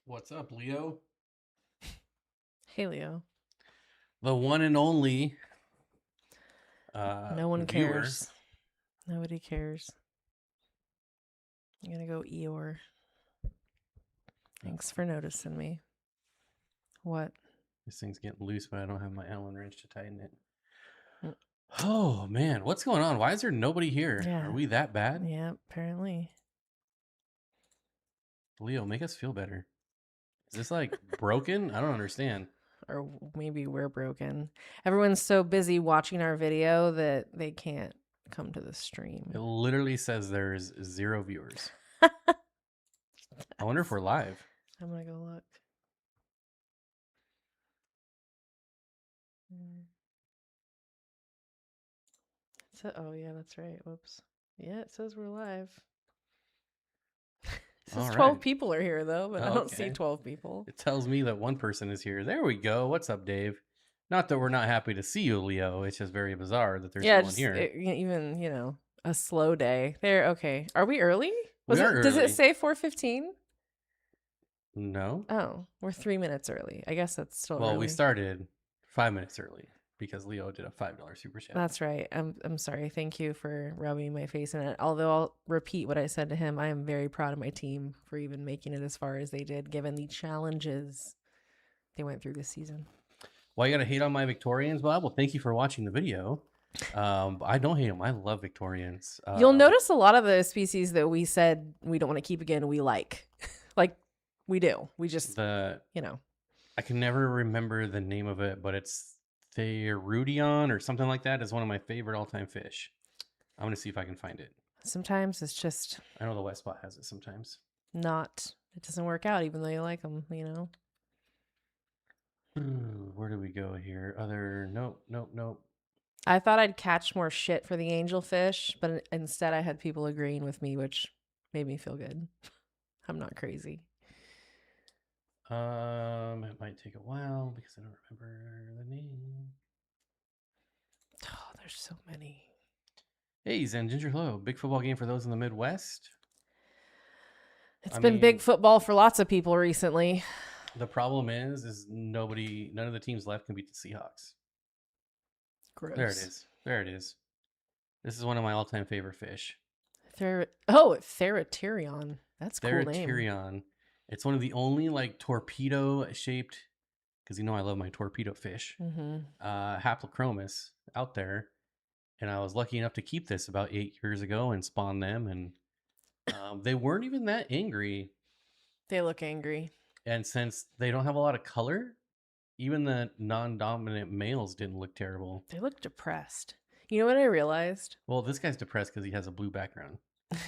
What's up, Leo? Hey, Leo. The one and only No one viewer. cares. Nobody cares. I'm gonna go Eeyore. Thanks for noticing me. What? This thing's getting loose, but I don't have my Allen wrench to tighten it. Mm. Oh, man. What's going on? Why is there nobody here? Yeah. Are we that bad? Yeah, apparently. Leo, make us feel better. Is this like broken? I don't understand. Or maybe we're broken. Everyone's so busy watching our video that they can't come to the stream. It literally says there's 0 viewers. I wonder if we're live. I'm gonna go look. Oh, yeah, that's right. Whoops. Yeah, it says we're live. It says All 12 right. people are here, though, but I don't see Okay. 12 people. It tells me that one person is here. There we go. What's up, Dave? Not that we're not happy to see you, Leo. It's just very bizarre that there's no one here. Even a slow day. There, okay. Are we early? We are Does early. it say 4:15? No. Oh, we're 3 minutes early. I guess that's still Well, early. we started 5 minutes early because Leo did a $5 super chat. That's right. I'm sorry. Thank you for rubbing my face in it. Although I'll repeat what I said to him, I am very proud of my team for even making it as far as they did, given the challenges they went through this season. Well, you got to hate on my Victorians, Bob. Well, thank you for watching the video. I don't hate them. I love Victorians. You'll notice a lot of the species that we said we don't want to keep again, we like. Like, we do. We just, I can never remember the name of it, but it's Therudion or something like that. Is one of my favorite all-time fish. I'm going to see if I can find it. Sometimes it's just... I know the wet spot has it sometimes. It doesn't work out even though you like them, Where do we go here? Nope. I thought I'd catch more shit for the angelfish, but instead I had people agreeing with me, which made me feel good. I'm not crazy. It might take a while because I don't remember the name. Oh, there's so many. Hey, Zen Ginger, hello. Big football game for those in the Midwest. It's been big football for lots of people recently. The problem is none of the teams left can beat the Seahawks. Gross. There it is. This is one of my all-time favorite fish. Theraterion. That's a cool name. Theraterion. It's one of the only like torpedo-shaped, because I love my torpedo fish, haplochromis out there. And I was lucky enough to keep this about 8 years ago and spawn them. And they weren't even that angry. They look angry. And since they don't have a lot of color, even the non-dominant males didn't look terrible. They look depressed. You know what I realized? Well, this guy's depressed because he has a blue background.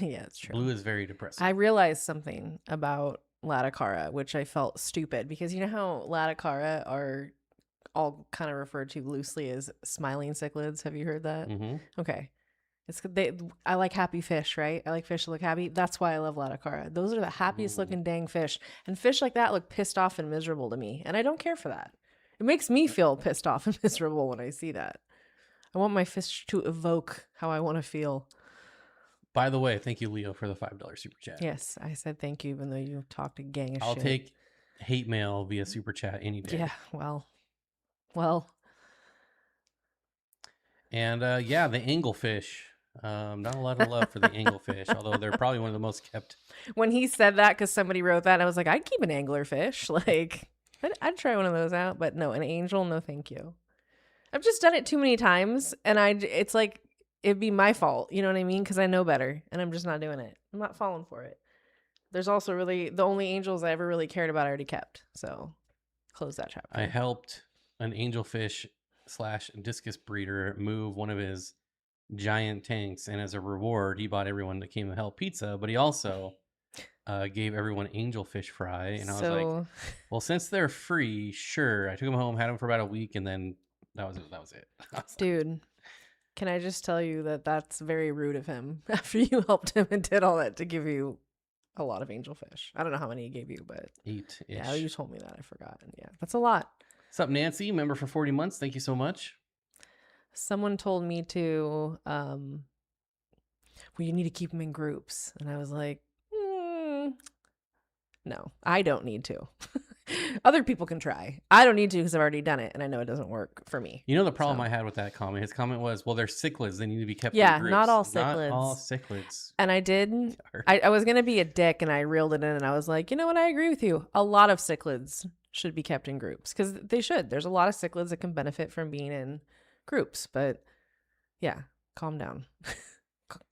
Yeah, it's true. Blue is very depressing. I realized something about Laticara, which I felt stupid because you know how Laticara are all kind of referred to loosely as smiling cichlids. Have you heard that? Mm-hmm. Okay. I like happy fish, right? I like fish that look happy. That's why I love Laticara. Those are the happiest looking dang fish. And fish like that look pissed off and miserable to me. And I don't care for that. It makes me feel pissed off and miserable when I see that. I want my fish to evoke how I want to feel. By the way, thank you, Leo, for the $5 super chat. Yes, I said thank you, even though you talked a gang of shit. I'll take hate mail via super chat any day. Yeah, well. And the Angelfish. Not a lot of love for the Angelfish, although they're probably one of the most kept. When he said that, because somebody wrote that, I was like, I'd keep an anglerfish. Like, I'd try one of those out. But no, an angel, no thank you. I've just done it too many times, and it's like, it'd be my fault. You know what I mean? Because I know better, and I'm just not doing it. I'm not falling for it. There's also really, the only angels I ever really cared about I already kept. So, close that chapter. I helped an angelfish / discus breeder move one of his giant tanks, and as a reward, he bought everyone that came to help pizza, but he also gave everyone angelfish fry. And I was like, well, since they're free, sure. I took them home, had them for about a week, and then that was it. Dude, can I just tell you that that's very rude of him after you helped him and did all that to give you a lot of angelfish. I don't know how many he gave you, but 8-ish. Yeah, you told me that. I forgot. Yeah, that's a lot. What's up, Nancy? Member for 40 months. Thank you so much. Someone told me to, well, you need to keep them in groups. And I was like, No, I don't need to. Other people can try. I don't need to because I've already done it and I know it doesn't work for me. You know the problem So. I had with that comment? His comment was, well, they're cichlids. They need to be kept in Yeah, groups. not all Not all cichlids. cichlids. And I did. I was going to be a dick and I reeled it in and I was like, you know what? I agree with you. A lot of cichlids should be kept in groups because they should. There's a lot of cichlids that can benefit from being in groups. But yeah, calm down.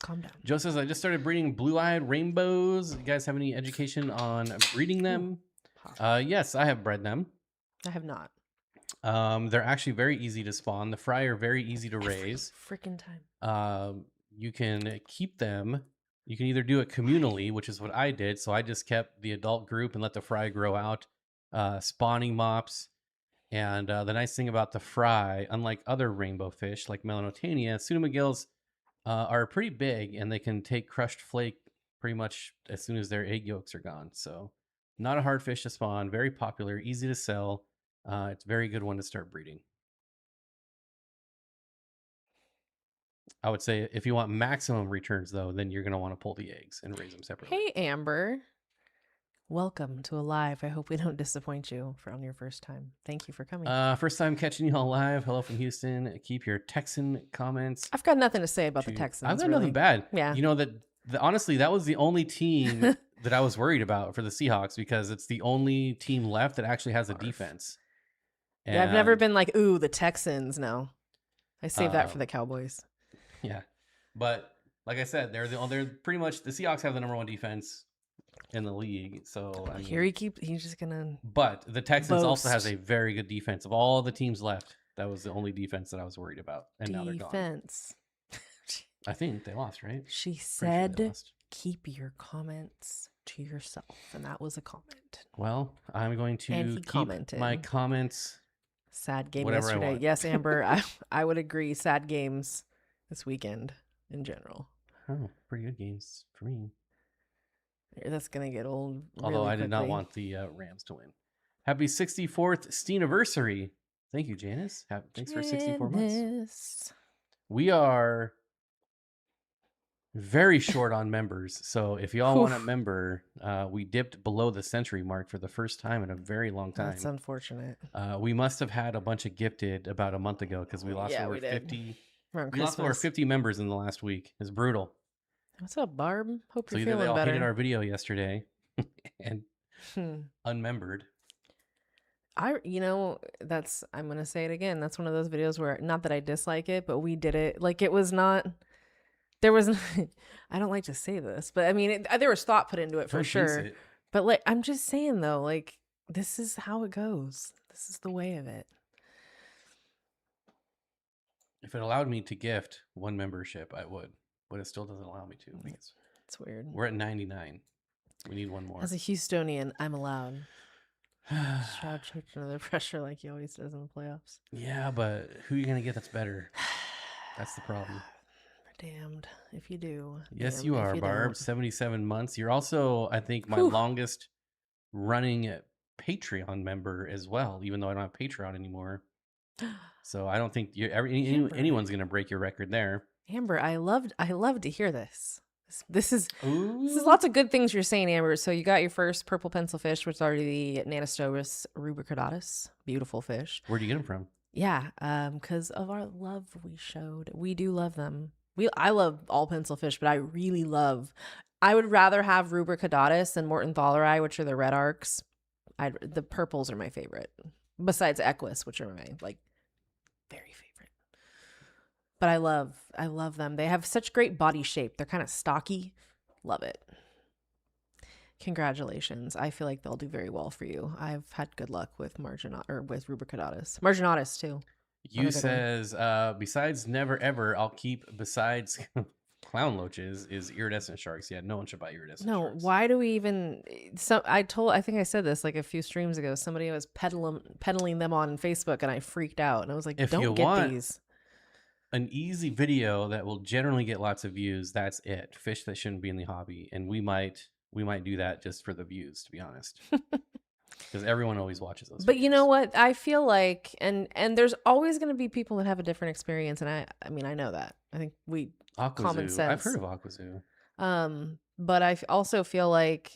Calm down. Joe says, I just started breeding blue-eyed rainbows. You guys have any education on breeding them? Yes, I have bred them. I have not. They're actually very easy to spawn. The fry are very easy to raise. Freaking time. You can keep them. You can either do it communally, which is what I did. So I just kept the adult group and let the fry grow out, spawning mops. And the nice thing about the fry, unlike other rainbow fish like Melanotania, Pseudomagills are pretty big and they can take crushed flake pretty much as soon as their egg yolks are gone. So not a hard fish to spawn, very popular, easy to sell. It's a very good one to start breeding. I would say if you want maximum returns, though, then you're going to want to pull the eggs and raise them separately. Hey, Amber. Welcome to a live. I hope we don't disappoint you on your first time. Thank you for coming. First time catching you all live. Hello from Houston. Keep your Texan comments. I've got nothing to say about the Texans. I've got nothing bad. Yeah. You know, honestly, that was the only team that I was worried about for the Seahawks because it's the only team left that actually has a defense. And, yeah, I've never been like, ooh, the Texans. No. I saved that for the Cowboys. Yeah. But like I said, they're pretty much, the Seahawks have the number one defense in the league. So I mean, here he's just gonna. But the Texans also has boast. a very good defense. Of all the teams left, that was the only defense that I was worried about, and now they're gone. Defense. I think they lost, right? She Pretty said, sure they lost. "Keep your comments to yourself," and that was a comment. Well, I'm going to keep commented. my comments. Sad game whatever I yesterday. want. Yes, Amber, I would agree. Sad games this weekend in general. Oh, pretty good games for me. That's gonna get old. Although really I did not quickly. want the Rams to win. Happy 64th Steeniversary. Thank you, Janice. Thanks for 64 months. We are very short on members. So if y'all want a member, we dipped below the century mark for the first time in a very long time. That's unfortunate. We must have had a bunch of gifted about a month ago because we lost over 50. We lost over 50 members in the last week. It's brutal. What's up, Barb? Hope So you're either they feeling all better. hated our video yesterday and unmembered. I'm gonna say it again. That's one of those videos where, not that I dislike it, but we did it like it was not. There was. I don't like to say this, but I mean, there was thought put into it for sure. But like, I'm just saying though, like this is how it goes. This is the way of it. If it allowed me to gift one membership, I would, but it still doesn't allow me to because it's weird. We're at 99. We need one more. As a Houstonian, I'm allowed. Shroud Church under pressure like he always does in the playoffs. Yeah, but who are you gonna get that's better? That's the problem. Damned if you do. Yes, you are, Barb. 77 months. You're also, I think, my longest running Patreon member as well, even though I don't have Patreon anymore. So I don't think anyone's gonna break your record there. Amber, I love to hear this. This is lots of good things you're saying, Amber. So you got your first purple pencil fish, which is already the Nanostobus rubricatus. Beautiful fish. Where'd you get them from? Yeah, because of our love we showed. We do love them. I love all pencil fish, but I would rather have rubricatus than Morton thaleri, which are the red arcs. The purples are my favorite, besides Equus, which are my very favorite. But I love them. They have such great body shape. They're kind of stocky. Love it. Congratulations. I feel like they'll do very well for you. I've had good luck with with rubricatus. Marginatus too. You says, besides never ever, I'll keep besides clown loaches is iridescent sharks. Yeah, no one should buy iridescent sharks. No, why do we even I think I said this like a few streams ago. Somebody was peddling them on Facebook and I freaked out and I was like, don't get these. An easy video that will generally get lots of views, that's it. Fish that shouldn't be in the hobby. And we might do that just for the views, to be honest. Because everyone always watches those But videos. you know what? I feel like and there's always going to be people that have a different experience, and I mean I know that. I think common sense. I've heard of Aquazoo. But I also feel like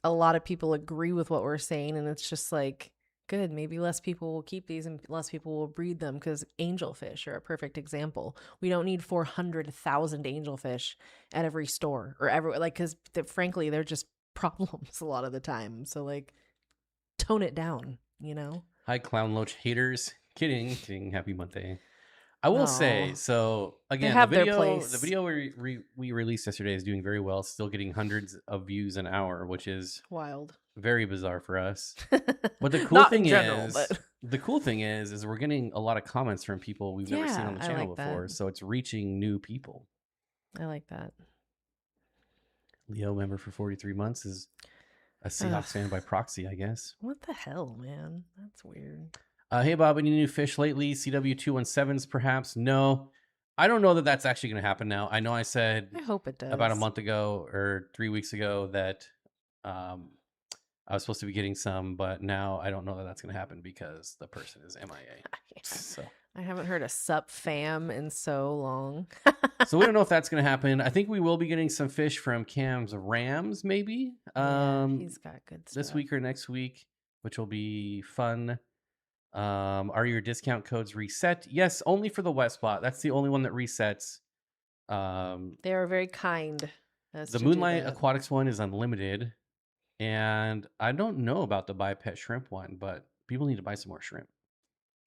a lot of people agree with what we're saying, and it's just like, good, maybe less people will keep these and less people will breed them, because angelfish are a perfect example. We don't need 400,000 angelfish at every store or everywhere, like, because frankly, they're just problems a lot of the time. So like, tone it down, you know? Hi, clown loach haters. Kidding. Happy Monday. I will say, Oh, so they again, have their the place. video we released yesterday is doing very well, still getting hundreds of views an hour, which is Wild. very bizarre for us. But the Not in general, but the cool thing is we're getting a lot of comments from people we've never seen yeah, on the I channel like before, that. so it's reaching new people. I like that. Leo member for 43 months is a Seahawks Ugh. fan by proxy, I guess. What the hell, man? That's weird. Hey, Bob, any new fish lately? CW217s, perhaps? No. I don't know that that's actually going to happen now. I know I said I hope it does. about a month ago or 3 weeks ago that I was supposed to be getting some, but now I don't know that that's going to happen because the person is MIA. So I haven't heard a sup fam in so long. so we don't know if that's going to happen. I think we will be getting some fish from Cam's Rams, maybe. Yeah, he's got good stuff. This week or next week, which will be fun. Are your discount codes reset? Yes, only for the wet spot. That's the only one that resets. They are very kind. The Moonlight Aquatics one is unlimited, and I don't know about the buy pet shrimp one, but people need to buy some more shrimp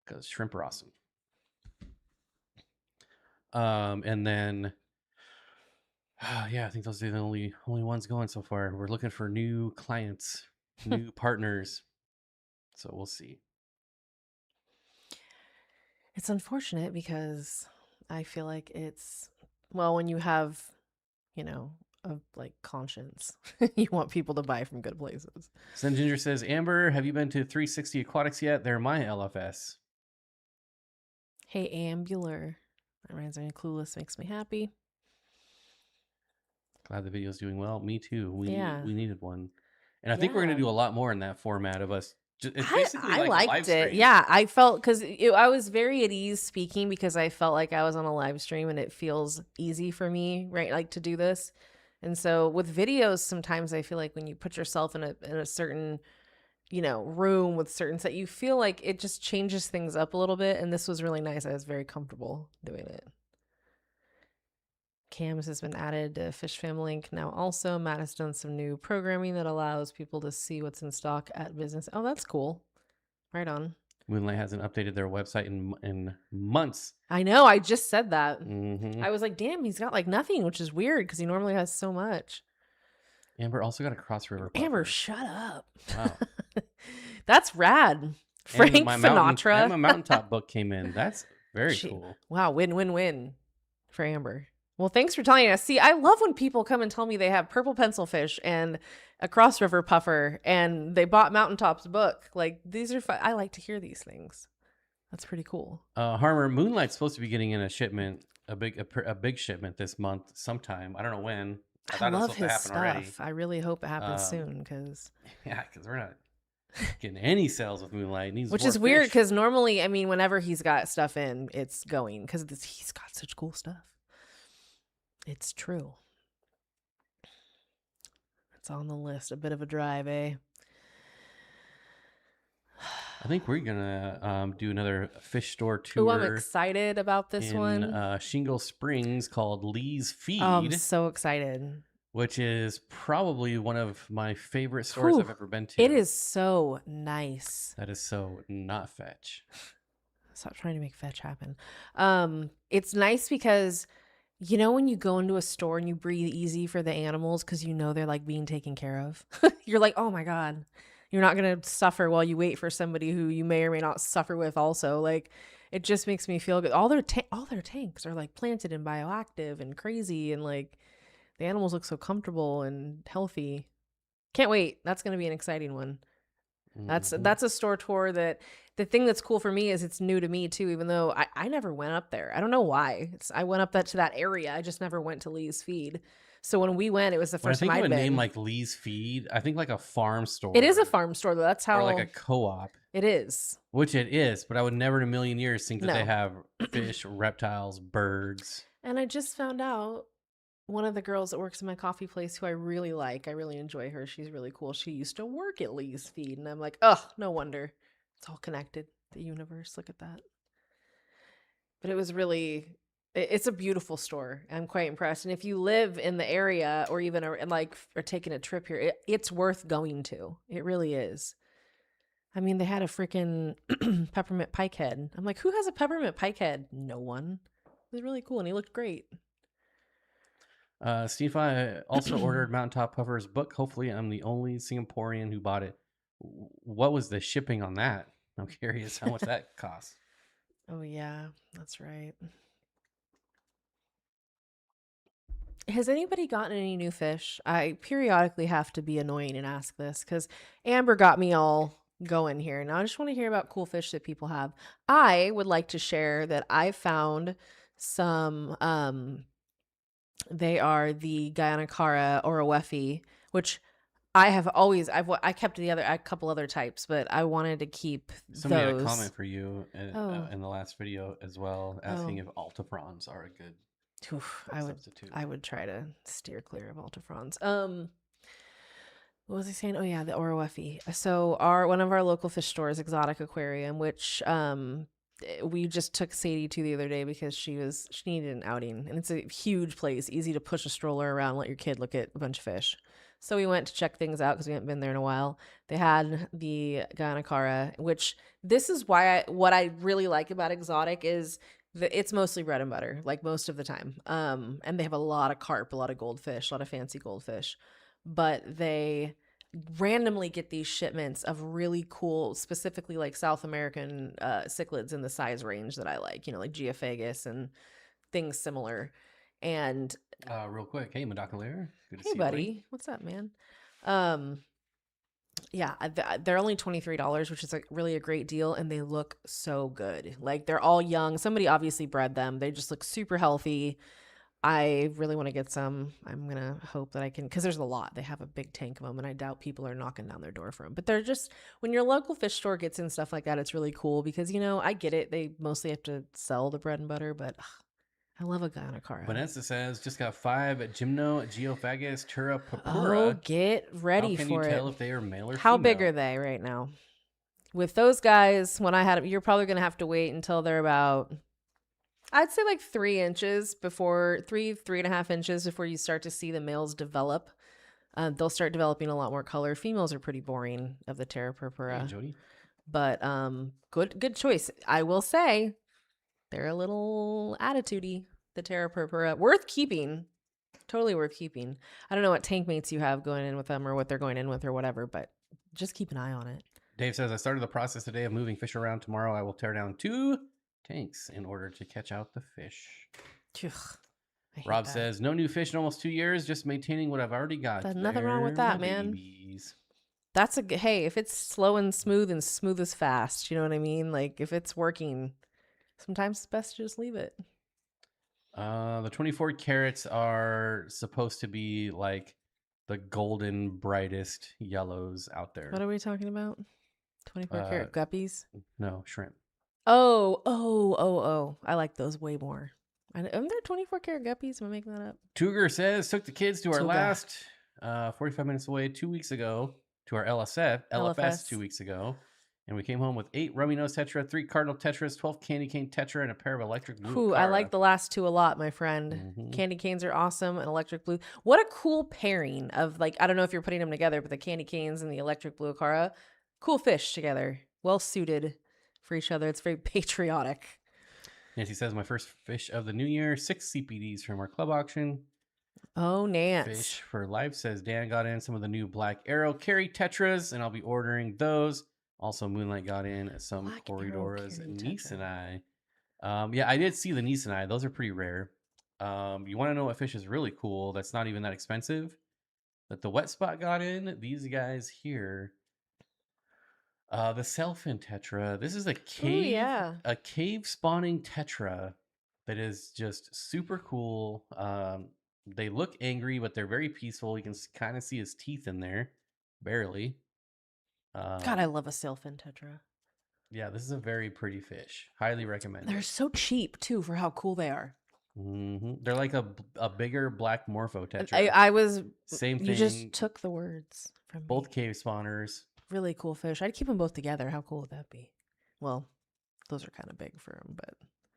because shrimp are awesome. And then yeah, I think those are the only ones going so far. We're looking for new clients, new partners, so we'll see. It's unfortunate because I feel like it's, well, when you have, you know, a like conscience, you want people to buy from good places. Sen Ginger says, Amber, have you been to 360 Aquatics yet? They're my LFS. Hey, Ambular. That Ransom Clueless makes me happy. Glad the video's doing well. Me too. We needed one. And I think Yeah. we're going to do a lot more in that format of us. It's basically I like liked it. Yeah, I felt, because I was very at ease speaking because I felt like I was on a live stream and it feels easy for me, right? Like to do this. And so with videos, sometimes I feel like when you put yourself in a certain, you know, room with certain set, you feel like it just changes things up a little bit. And this was really nice. I was very comfortable doing it. Cams has been added to Fish Fam Link now also. Matt has done some new programming that allows people to see what's in stock at business. Oh, that's cool. Right on. Moonlight hasn't updated their website in months. I know. I just said that. Mm-hmm. I was like, damn, he's got like nothing, which is weird because he normally has so much. Amber also got a cross river puffer. Amber, shut up. Wow. That's rad. Frank Sinatra. And my mountaintop book came in. That's very cool. Wow. Win for Amber. Well, thanks for telling us. See, I love when people come and tell me they have purple pencil fish and a cross river puffer and they bought Mountaintop's book. Like, these are fun. I like to hear these things. That's pretty cool. Harmer, Moonlight's supposed to be getting in a shipment, a big shipment this month sometime. I don't know when. I love his stuff. Already. I really hope it happens soon because we're not getting any sales with Moonlight. Which is weird because normally, I mean, whenever he's got stuff in, it's going because he's got such cool stuff. It's true. It's on the list. A bit of a drive, eh? I think we're gonna do another fish store tour. Oh, I'm excited about this one. In Shingle Springs called Lee's Feed. Oh, I'm so excited. Which is probably one of my favorite stores I've ever been to. It is so nice. That is so not fetch. Stop trying to make fetch happen. It's nice because, you know, when you go into a store and you breathe easy for the animals because you know they're like being taken care of. You're like, oh my God. You're not going to suffer while you wait for somebody who you may or may not suffer with also. Like, it just makes me feel good. All their tanks are like planted and bioactive and crazy, and like the animals look so comfortable and healthy. Can't wait. That's going to be an exciting one. Mm-hmm. That's a store tour that the thing that's cool for me is it's new to me too, even though I never went up there. I don't know why. I went up to that area. I just never went to Lee's Feed. So when we went, it was the first time I'd been. I think of a name like Lee's Feed, I think like a farm store. It is a farm store, though. That's how. Or like a co-op. It is. Which it is, but I would never in a million years think that they have fish, reptiles, birds. And I just found out one of the girls that works in my coffee place who I really like. I really enjoy her. She's really cool. She used to work at Lee's Feed, and I'm like, oh, no wonder. It's all connected. The universe. Look at that. But it was really, it's a beautiful store. I'm quite impressed. And if you live in the area or even are taking a trip here, it's worth going to. It really is. I mean, they had a freaking peppermint pike head. I'm like, who has a peppermint pike head? No one. It was really cool, and he looked great. Steenfott also ordered Mountaintop Puffer's book. Hopefully, I'm the only Singaporean who bought it. What was the shipping on that? I'm curious how much that costs. Oh, yeah, that's right. Has anybody gotten any new fish? I periodically have to be annoying and ask this because Amber got me all going here. Now I just want to hear about cool fish that people have. I would like to share that I found some, they are the Guyanacara Orowefi, which I kept a couple other types, but I wanted to keep Somebody had a those. comment for you in the last video as well, asking if altifrons are a good substitute. I would try to steer clear of altifrons. What was I saying? Oh yeah, the Orowefi. So one of our local fish stores, Exotic Aquarium, which we just took Sadie to the other day because she needed an outing, and it's a huge place, easy to push a stroller around, let your kid look at a bunch of fish. So we went to check things out because we hadn't been there in a while. They had the Guyanacara, which this is what I really like about Exotic is it's mostly bread and butter, like most of the time. And they have a lot of carp, a lot of goldfish, a lot of fancy goldfish, but they randomly get these shipments of really cool, specifically like South American cichlids in the size range that I like, like Geophagus and things similar. And real quick, hey Madakalair, good to hey see buddy, you, what's up, man? Yeah, they're only $23, which is really a great deal, and they look so good. Like they're all young. Somebody obviously bred them. They just look super healthy. I really want to get some. I'm going to hope that I can, because there's a lot. They have a big tank of them, and I doubt people are knocking down their door for them. But they're just, when your local fish store gets in stuff like that, it's really cool because, I get it. They mostly have to sell the bread and butter, but I love a Guyanacara. Vanessa says, just got 5 Gymno, Geophagus, Tura, Papura. Oh, get ready for it. How can you tell if they are male or How female? big are they right now? With those guys, when I had them, you're probably going to have to wait until they're about, I'd say like 3 inches before, 3.5 inches before you start to see the males develop. They'll start developing a lot more color. Females are pretty boring of the Terra purpura. Hey, Jody. But good choice. I will say they're a little attitudey, the Terra purpura. Worth keeping. Totally worth keeping. I don't know what tank mates you have going in with them or what they're going in with or whatever, but just keep an eye on it. Dave says, I started the process today of moving fish around. Tomorrow I will tear down 2 tanks in order to catch out the fish. Rob says, no new fish in almost 2 years, just maintaining what I've already got. There's nothing wrong with that, man. Babies. Hey, if it's slow and smooth as fast, you know what I mean? Like if it's working, sometimes it's best to just leave it. The 24 carats are supposed to be like the golden brightest yellows out there. What are we talking about? 24 karat guppies? No, shrimp. Oh. I like those way more. Aren't there 24 karat guppies? Am I making that up? Cougar says, took the kids to our last 45 minutes away 2 weeks ago to our LFS 2 weeks ago. And we came home with 8 rummy nose tetra, 3 cardinal tetras, 12 candy cane tetra, and a pair of electric blue. Ooh, I like the last 2 a lot, my friend. Mm-hmm. Candy canes are awesome, and electric blue. What a cool pairing of I don't know if you're putting them together, but the candy canes and the electric blue Acara, cool fish together, well suited for each other. It's very patriotic. Nancy says, my first fish of the new year, 6 CPDs from our club auction. Oh, Nance. Fish for life says, Dan got in some of the new Black Arrow Carry tetras, and I'll be ordering those. Also, Moonlight got in some Corridoras and Nisani. Yeah, I did see the Nisani. Those are pretty rare. You want to know what fish is really cool that's not even that expensive? That the Wet Spot got in? These guys here. The Sailfin tetra. This is a cave spawning tetra that is just super cool. They look angry, but they're very peaceful. You can kind of see his teeth in there. Barely. God, I love a sailfin tetra. Yeah, this is a very pretty fish. Highly recommend. They're so cheap too for how cool they are. They're like a bigger black morpho tetra. I was. Same You thing. just took the words from me. Both cave spawners. Really cool fish. I'd keep them both together. How cool would that be? Well, those are kind of big for them, but.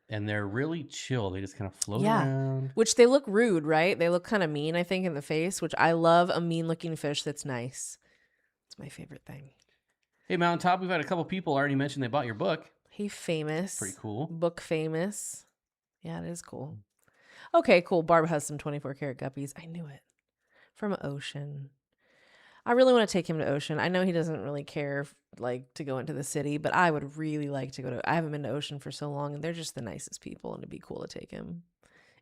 And they're really chill. They just kind of float Yeah. around. Which they look rude, right? They look kind of mean, I think, in the face, which I love a mean looking fish that's nice. It's my favorite thing. Hey, Mountaintop, we've had a couple people already mention they bought your book. Hey, famous. Pretty cool. Book famous. Yeah, it is cool. Okay, cool. Barb has some 24 karat guppies. I knew it. From Ocean. I really want to take him to Ocean. I know he doesn't really care to go into the city, but I would really like to go to. I haven't been to Ocean for so long, and they're just the nicest people, and it'd be cool to take him.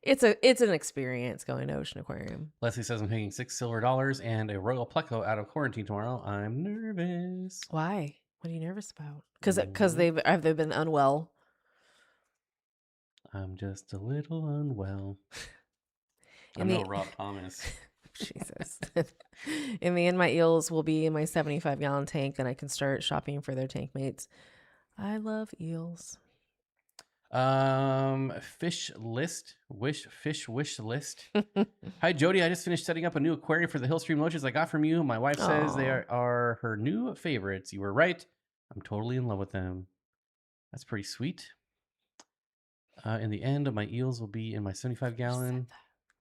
It's an experience going to Ocean Aquarium. Leslie says I'm taking $6 silver and a Royal Pleco out of quarantine tomorrow. I'm nervous. Why? What are you nervous about? Because have they been unwell? I'm just a little unwell. I'm no Rob Thomas. Jesus. In the end, my eels will be in my 75-gallon tank, then I can start shopping for their tank mates. I love eels. Fish wish list. Hi Jody, I just finished setting up a new aquarium for the Hillstream loaches I got from you. My wife says they are her new favorites. You were right. I'm totally in love with them. That's pretty sweet. In the end, my eels will be in my 75-gallon.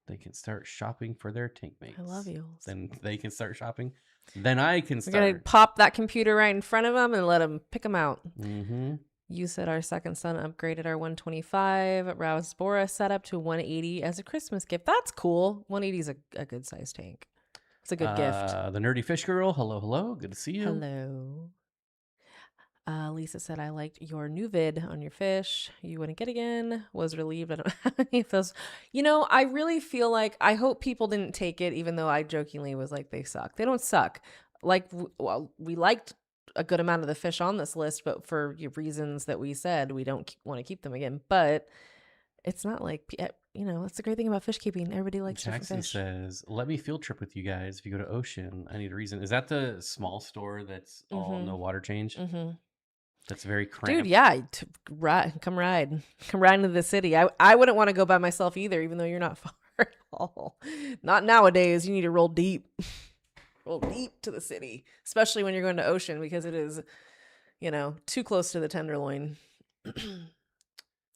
They can start shopping for their tank mates. I love eels. Then they can start shopping. Then I can start. We're gonna pop that computer right in front of them and let them pick them out. Mm-hmm. You said our second son upgraded our 125 Rausbora setup to 180 as a Christmas gift. That's cool. 180 is a good size tank. It's a good gift. The Nerdy Fish Girl. Hello. Good to see you. Hello. Lisa said, I liked your new vid on your fish. You wouldn't get again. Was relieved I don't have any of those. I really feel like I hope people didn't take it, even though I jokingly was like, they suck. They don't suck. We liked a good amount of the fish on this list, but for reasons that we said, we don't want to keep them again. But it's not like, that's the great thing about fish keeping. Everybody likes Jackson different fish. says, let me field trip with you guys. If you go to Ocean, I need a reason. Is that the small store that's all no water change? Mm-hmm. That's very cramped. Dude, yeah, come ride into the city. I wouldn't want to go by myself either, even though you're not far at all. Not nowadays. You need to roll deep to the city, especially when you're going to Ocean, because it is, too close to the Tenderloin.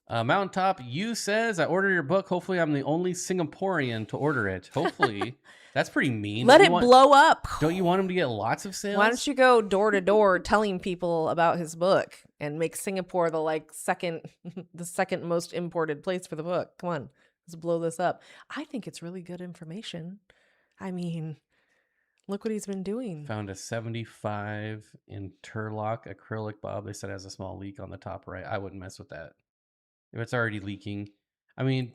Mountaintop, you says, I ordered your book. Hopefully I'm the only Singaporean to order it. Hopefully. That's pretty mean. Let it blow up. Don't you want him to get lots of sales? Why don't you go door to door telling people about his book and make Singapore the second most imported place for the book? Come on, let's blow this up. I think it's really good information. I mean, look what he's been doing. Found a 75 interlock acrylic bob. They said it has a small leak on the top right. I wouldn't mess with that. If it's already leaking. I mean,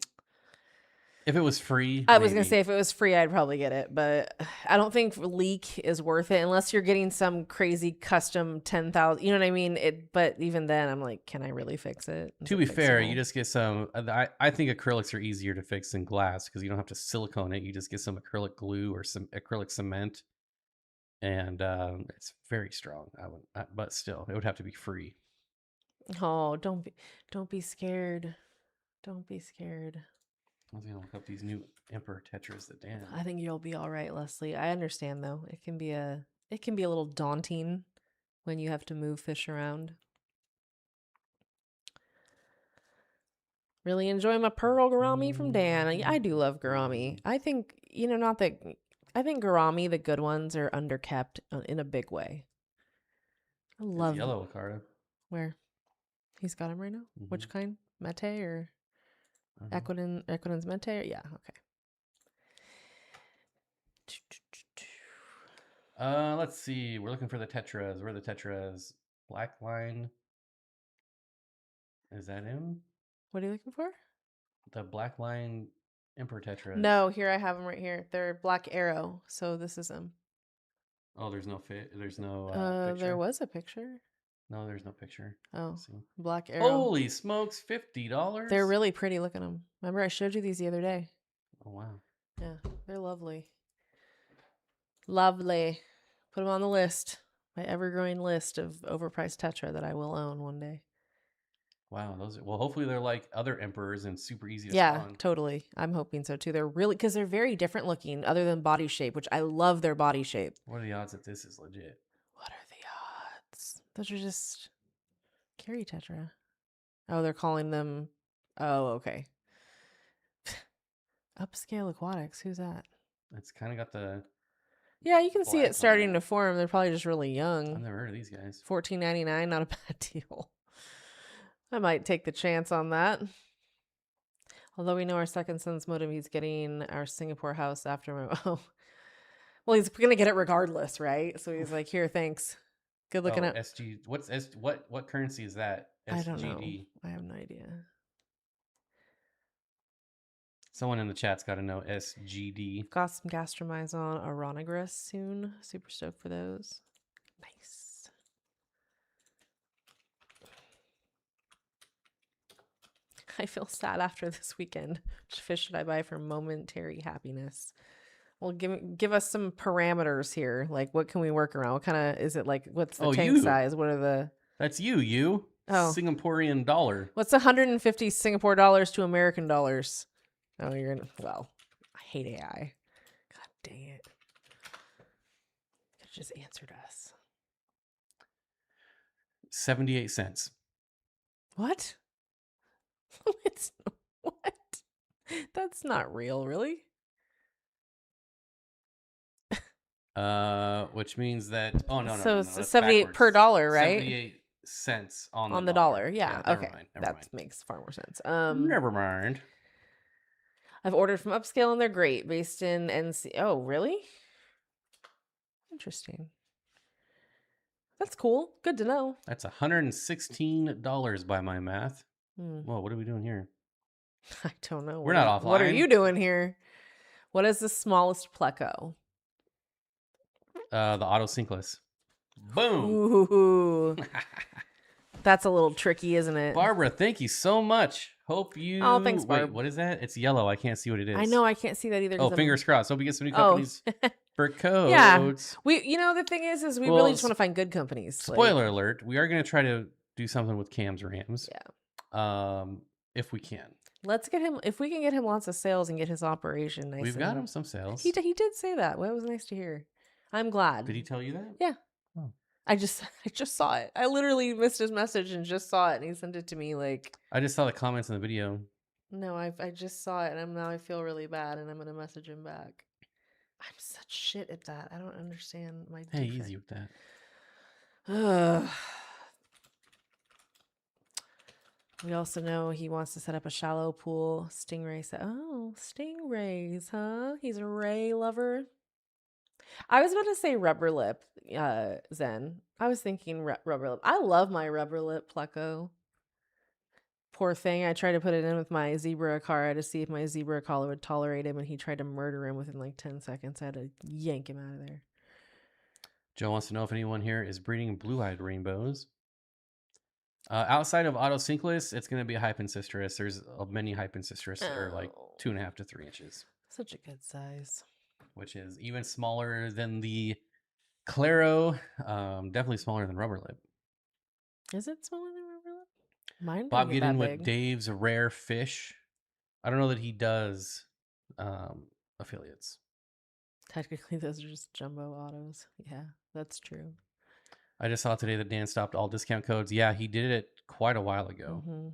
if it was free. I was going to say, if it was free, I'd probably get it. But I don't think leak is worth it unless you're getting some crazy custom 10,000. You know what I mean? But even then, I'm like, can I really fix it? To be fair, you just get some. I think acrylics are easier to fix than glass because you don't have to silicone it. You just get some acrylic glue or some acrylic cement. And it's very strong. But still, it would have to be free. Oh, don't be scared. Don't be scared. I was gonna look up these new Emperor Tetras that Dan. I think you'll be all right, Leslie. I understand though. It can be a little daunting when you have to move fish around. Really enjoy my pearl gourami from Dan. I do love gourami. I think, I think gourami, the good ones, are underkept in a big way. I love yellow Acara. Where? He's got him right now? Mm-hmm. Which kind? Mete or Equinon's Mete? Yeah, okay. Let's see. We're looking for the tetras. Where are the tetras? Black line. Is that him? What are you looking for? The black line Emperor tetras. No, here I have them right here. They're black arrow. So this is them. Oh, there's no fit. There's no picture. There was a picture. No, there's no picture. Oh, black arrow. Holy smokes, $50. They're really pretty. Look at them. Remember I showed you these the other day. Oh, wow. Yeah, they're lovely. Lovely. Put them on the list. My ever-growing list of overpriced tetra that I will own one day. Wow, those are, well, hopefully they're like other emperors and super easy to Yeah, spawn. totally. I'm hoping so too. They're really, because they're very different looking other than body shape, which I love their body shape. What are the odds that this is legit? What are the odds? Those are just carry tetra. Oh, they're calling them. Oh, okay. Upscale Aquatics. Who's that? It's kind of got the Yeah, you can see black it on starting it. to form. They're probably just really I've young. never heard of these guys. $14.99, not a bad deal. I might take the chance on that. Although we know our second son's modem, he's getting our Singapore house after my. Oh, well, he's gonna get it regardless, right? So he's like, "Here, thanks. Good looking Oh, up." SG. What's what currency is that? I don't know. SGD. I have no idea. Someone in the chat's got to know SGD. Got some gastromyzon aeronagrus soon. Super stoked for those. Nice. I feel sad after this weekend. Which fish should I buy for momentary happiness? Well, give us some parameters here. Like, what can we work around? What kind of is it like? What's the tank size? What are the? That's you. Oh, Singaporean dollar. what's 150 Singapore dollars to American dollars? Oh, you're gonna. Well, I hate AI. God dang it! Could have just answered us. 78 cents. What? It's what? That's not real, really. Which means that no, So that's 78 backwards. per dollar, right? 78 cents on On the the dollar. Yeah, Okay. never mind. That makes far more sense. Never mind. I've ordered from Upscale and they're great, based in NC. Oh, really? Interesting. That's cool. Good to know. That's $116 by my math. Hmm. Whoa, what are we doing here? I don't know. We're not offline. What are you doing here? What is the smallest Pleco? The auto sinkless. Boom. Ooh. That's a little tricky, isn't it? Barbara, thank you so much. Hope you. Oh, thanks, Barb. Wait, what is that? It's yellow. I can't see what it is. I know. I can't see that either. Oh, fingers crossed. Hope you get some new companies for codes. Yeah. The thing is we really just want to find good companies. Spoiler alert: we are going to try to do something with Cam's Rams. Yeah. If we can. Let's get him. If we can get him lots of sales and get his operation nice. We've got him some sales. He did say that. Well, it was nice to hear. I'm glad. Did he tell you that? Yeah. Oh. I just saw it. I literally missed his message and just saw it, and he sent it to me like. I just saw the comments in the video. No, I just saw it, and I feel really bad, and I'm gonna message him back. I'm such shit at that. I don't understand my. Hey, easy with that. We also know he wants to set up a shallow pool. Stingray said, "Oh, stingrays, huh? He's a ray lover." I was about to say rubber lip, Zen. I was thinking rubber lip. I love my rubber lip Pleco. Poor thing. I tried to put it in with my zebra cara to see if my zebra collar would tolerate him, and he tried to murder him within like 10 seconds. I had to yank him out of there. Joe wants to know if anyone here is breeding blue-eyed rainbows. Outside of autocinkless, it's going to be a hypensistrus. There's many hypensistrus that are like 2.5 to 3 inches. Such a good size. Which is even smaller than the Claro. Definitely smaller than rubber lip. Is it smaller than rubber lip? Mine Bob get in with Dave's Rare Fish. I don't know that he does affiliates. Technically, those are just jumbo autos. Yeah, that's true. I just saw today that Dan stopped all discount codes. Yeah, he did it quite a while ago. Mm-hmm.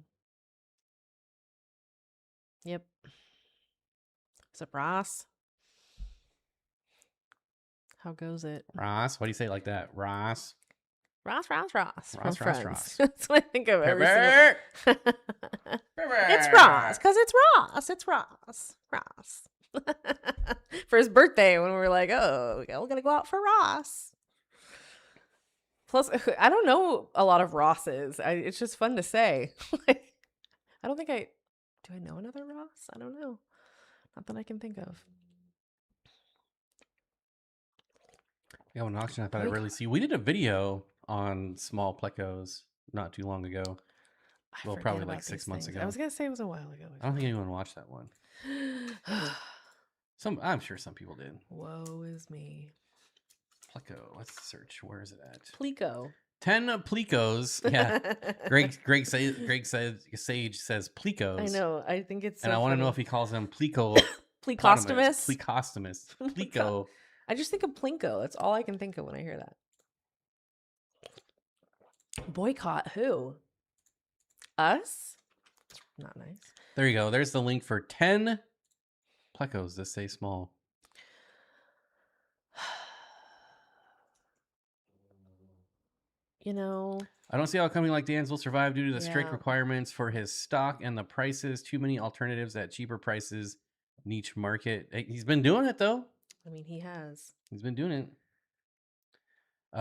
Yep. Is it Ross? How goes it? Ross? Why do you say it like that? Ross? Ross. Ross. That's what I think of every single... It's Ross, because it's Ross. It's Ross. For his birthday, when we were like, oh, we're going to go out for Ross. Plus, I don't know a lot of Rosses. It's just fun to say. I don't think do I know another Ross? I don't know. Not that I can think of. Yeah, an auction I thought I'd really see. We did a video on small plecos not too long ago. Well, probably like 6 months ago. I was going to say it was a while ago. I don't think anyone watched that one. I'm sure some people did. Woe is me. Pleco. Let's search. Where is it at? Pleco. 10 Plecos. Yeah. Sage says I Plecos. know. I think it's so And I want to know funny. if he calls them Pleco Plecostomus? Plecostomus. Pleco. Pleco. I just think of Plinko. That's all I can think of when I hear that. Boycott who? Us? Not nice. There you go. There's the link for 10 Plecos that stay small. You know, I don't see how a company like Dan's will survive due to the strict yeah. requirements for his stock and the prices. Too many alternatives at cheaper prices. Niche market. He's been doing it though. I mean, he has. He's been doing it.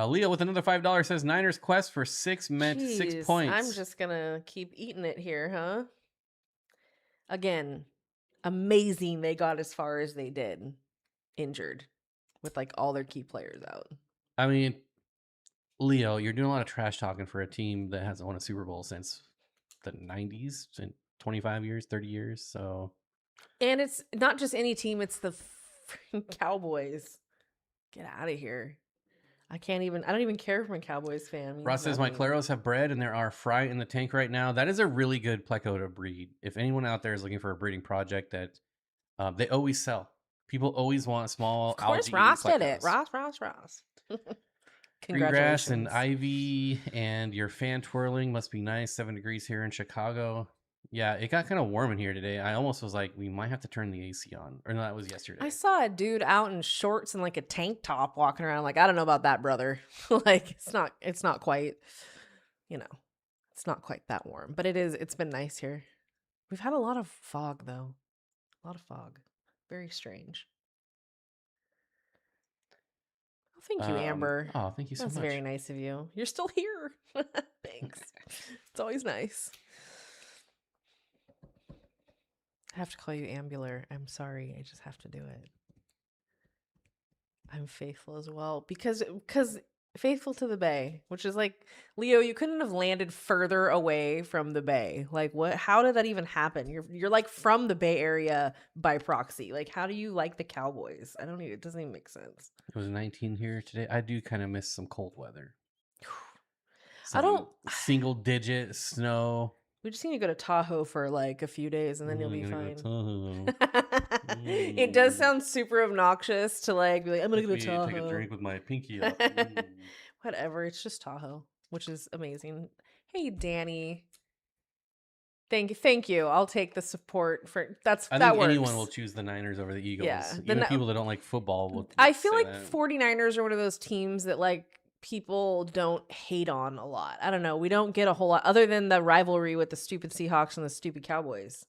Leo with another $5 says Niners quest for 6 meant 6 Jeez, points. I'm just gonna keep eating it here, huh? Again, amazing they got as far as they did, injured, with like all their key players out. I mean, Leo, you're doing a lot of trash talking for a team that hasn't won a Super Bowl since the 90s, in 25 years, 30 years. So, and it's not just any team; it's the Cowboys. Get out of here! I don't even care if I'm a Cowboys fan. Ross says my Claros have bred and there are fry in the tank right now. That is a really good Pleco to breed. If anyone out there is looking for a breeding project, that they always sell. People always want small. Of course, Ross did it. Ross. Greengrass and Congratulations. ivy and your fan twirling must be nice. 7 degrees here in Chicago. Yeah, it got kind of warm in here today. I almost was like, we might have to turn the AC on. Or no, that was yesterday. I saw a dude out in shorts and like a tank top walking around. Like, I don't know about that, brother. Like, it's not quite, it's not quite that warm. But it's been nice here. We've had a lot of fog though. A lot of fog. Very strange. Oh, thank you, Amber. Oh, thank you so much. That's very nice of you. You're still here. Thanks. It's always nice. I have to call you Ambular. I'm sorry. I just have to do it. I'm faithful as well because faithful to the bay, which is like, Leo, you couldn't have landed further away from the bay. Like, what? How did that even happen? You're like from the Bay Area by proxy. Like, how do you like the Cowboys? It doesn't even make sense. It was 19 here today. I do kind of miss some cold weather. Single digit snow. We just need to go to Tahoe for like a few days and then you'll be fine. It does sound super obnoxious to like be like, I'm gonna go to Tahoe. Take a drink with my pinky up. Whatever, it's just Tahoe, which is amazing. Hey, Danny. Thank you. I'll take the support for I think works. Anyone will choose the Niners over the Eagles. Yeah, even people that don't like football will. I feel like 49ers are one of those teams that like people don't hate on a lot. I don't know. We don't get a whole lot other than the rivalry with the stupid Seahawks and the stupid Cowboys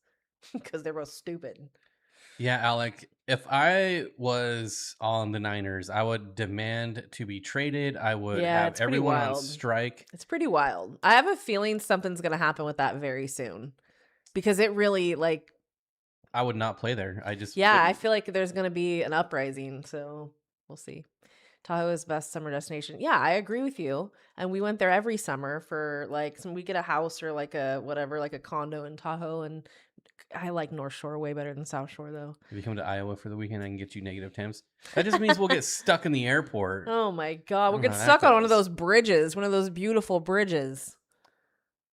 because they're both stupid. Yeah, Alec, if I was on the Niners, I would demand to be traded. I would have everyone on strike. It's pretty wild. I have a feeling something's going to happen with that very soon because it really like. I would not play there. I feel like there's going to be an uprising. So we'll see. Tahoe is best summer destination. Yeah, I agree with you. And we went there every summer for like we get a house or like a whatever, like a condo in Tahoe. And I like North Shore way better than South Shore though. If you come to Iowa for the weekend, I can get you negative temps. That just means we'll get stuck in the airport. Oh my God. We'll get stuck on one of those bridges, one of those beautiful bridges.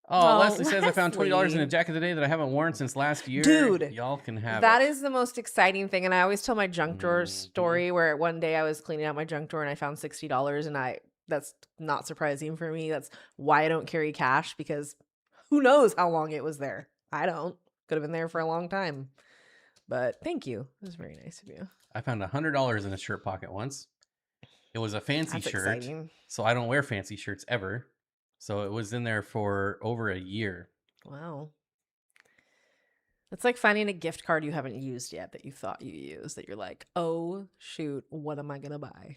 Oh, Leslie says I found $20 in a jacket today that I haven't worn since last year. Dude, y'all can have that is the most exciting thing. And I always tell my junk drawer story where one day I was cleaning out my junk drawer and I found $60 and that's not surprising for me. That's why I don't carry cash because who knows how long it was there. I don't. Could have been there for a long time. But thank you. It was very nice of you. I found $100 in a shirt pocket once. It was a fancy shirt. Exciting. So I don't wear fancy shirts ever. So it was in there for over a year. Wow. It's like finding a gift card you haven't used yet that you thought you used that you're like, oh, shoot, what am I going to buy?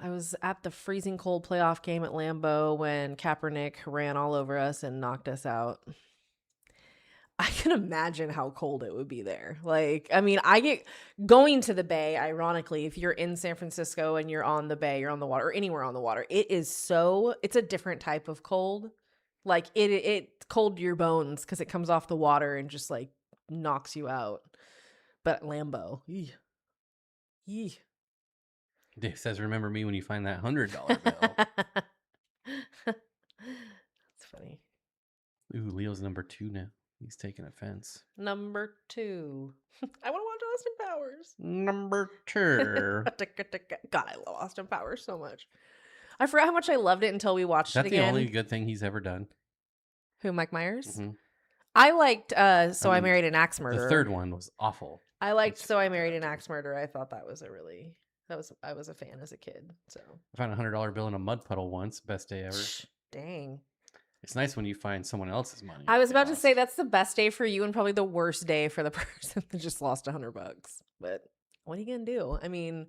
I was at the freezing cold playoff game at Lambeau when Kaepernick ran all over us and knocked us out. I can imagine how cold it would be there. Like, I mean, I get going to the Bay, ironically, if you're in San Francisco and you're on the Bay, you're on the water, or anywhere on the water, it's a different type of cold. Like, it cold to your bones because it comes off the water and just, like, knocks you out. But Lambeau, Dave says, "Remember me when you find that $100 bill." That's funny. Ooh, Leo's number 2 now. He's taking offense. Number 2. I want to watch Austin Powers. Number 2. God, I love Austin Powers so much. I forgot how much I loved it until we watched Is that it the again. only good thing he's ever done? Who, Mike Myers? Mm-hmm. I liked I Married an Axe Murderer. The third one was awful. I liked So I Married an Axe Murderer. I thought that was I was a fan as a kid. So I found a $100 bill in a mud puddle once. Best day ever. Dang. It's nice when you find someone else's money. I was about to say that's the best day for you and probably the worst day for the person that just lost $100. But what are you gonna do? I mean,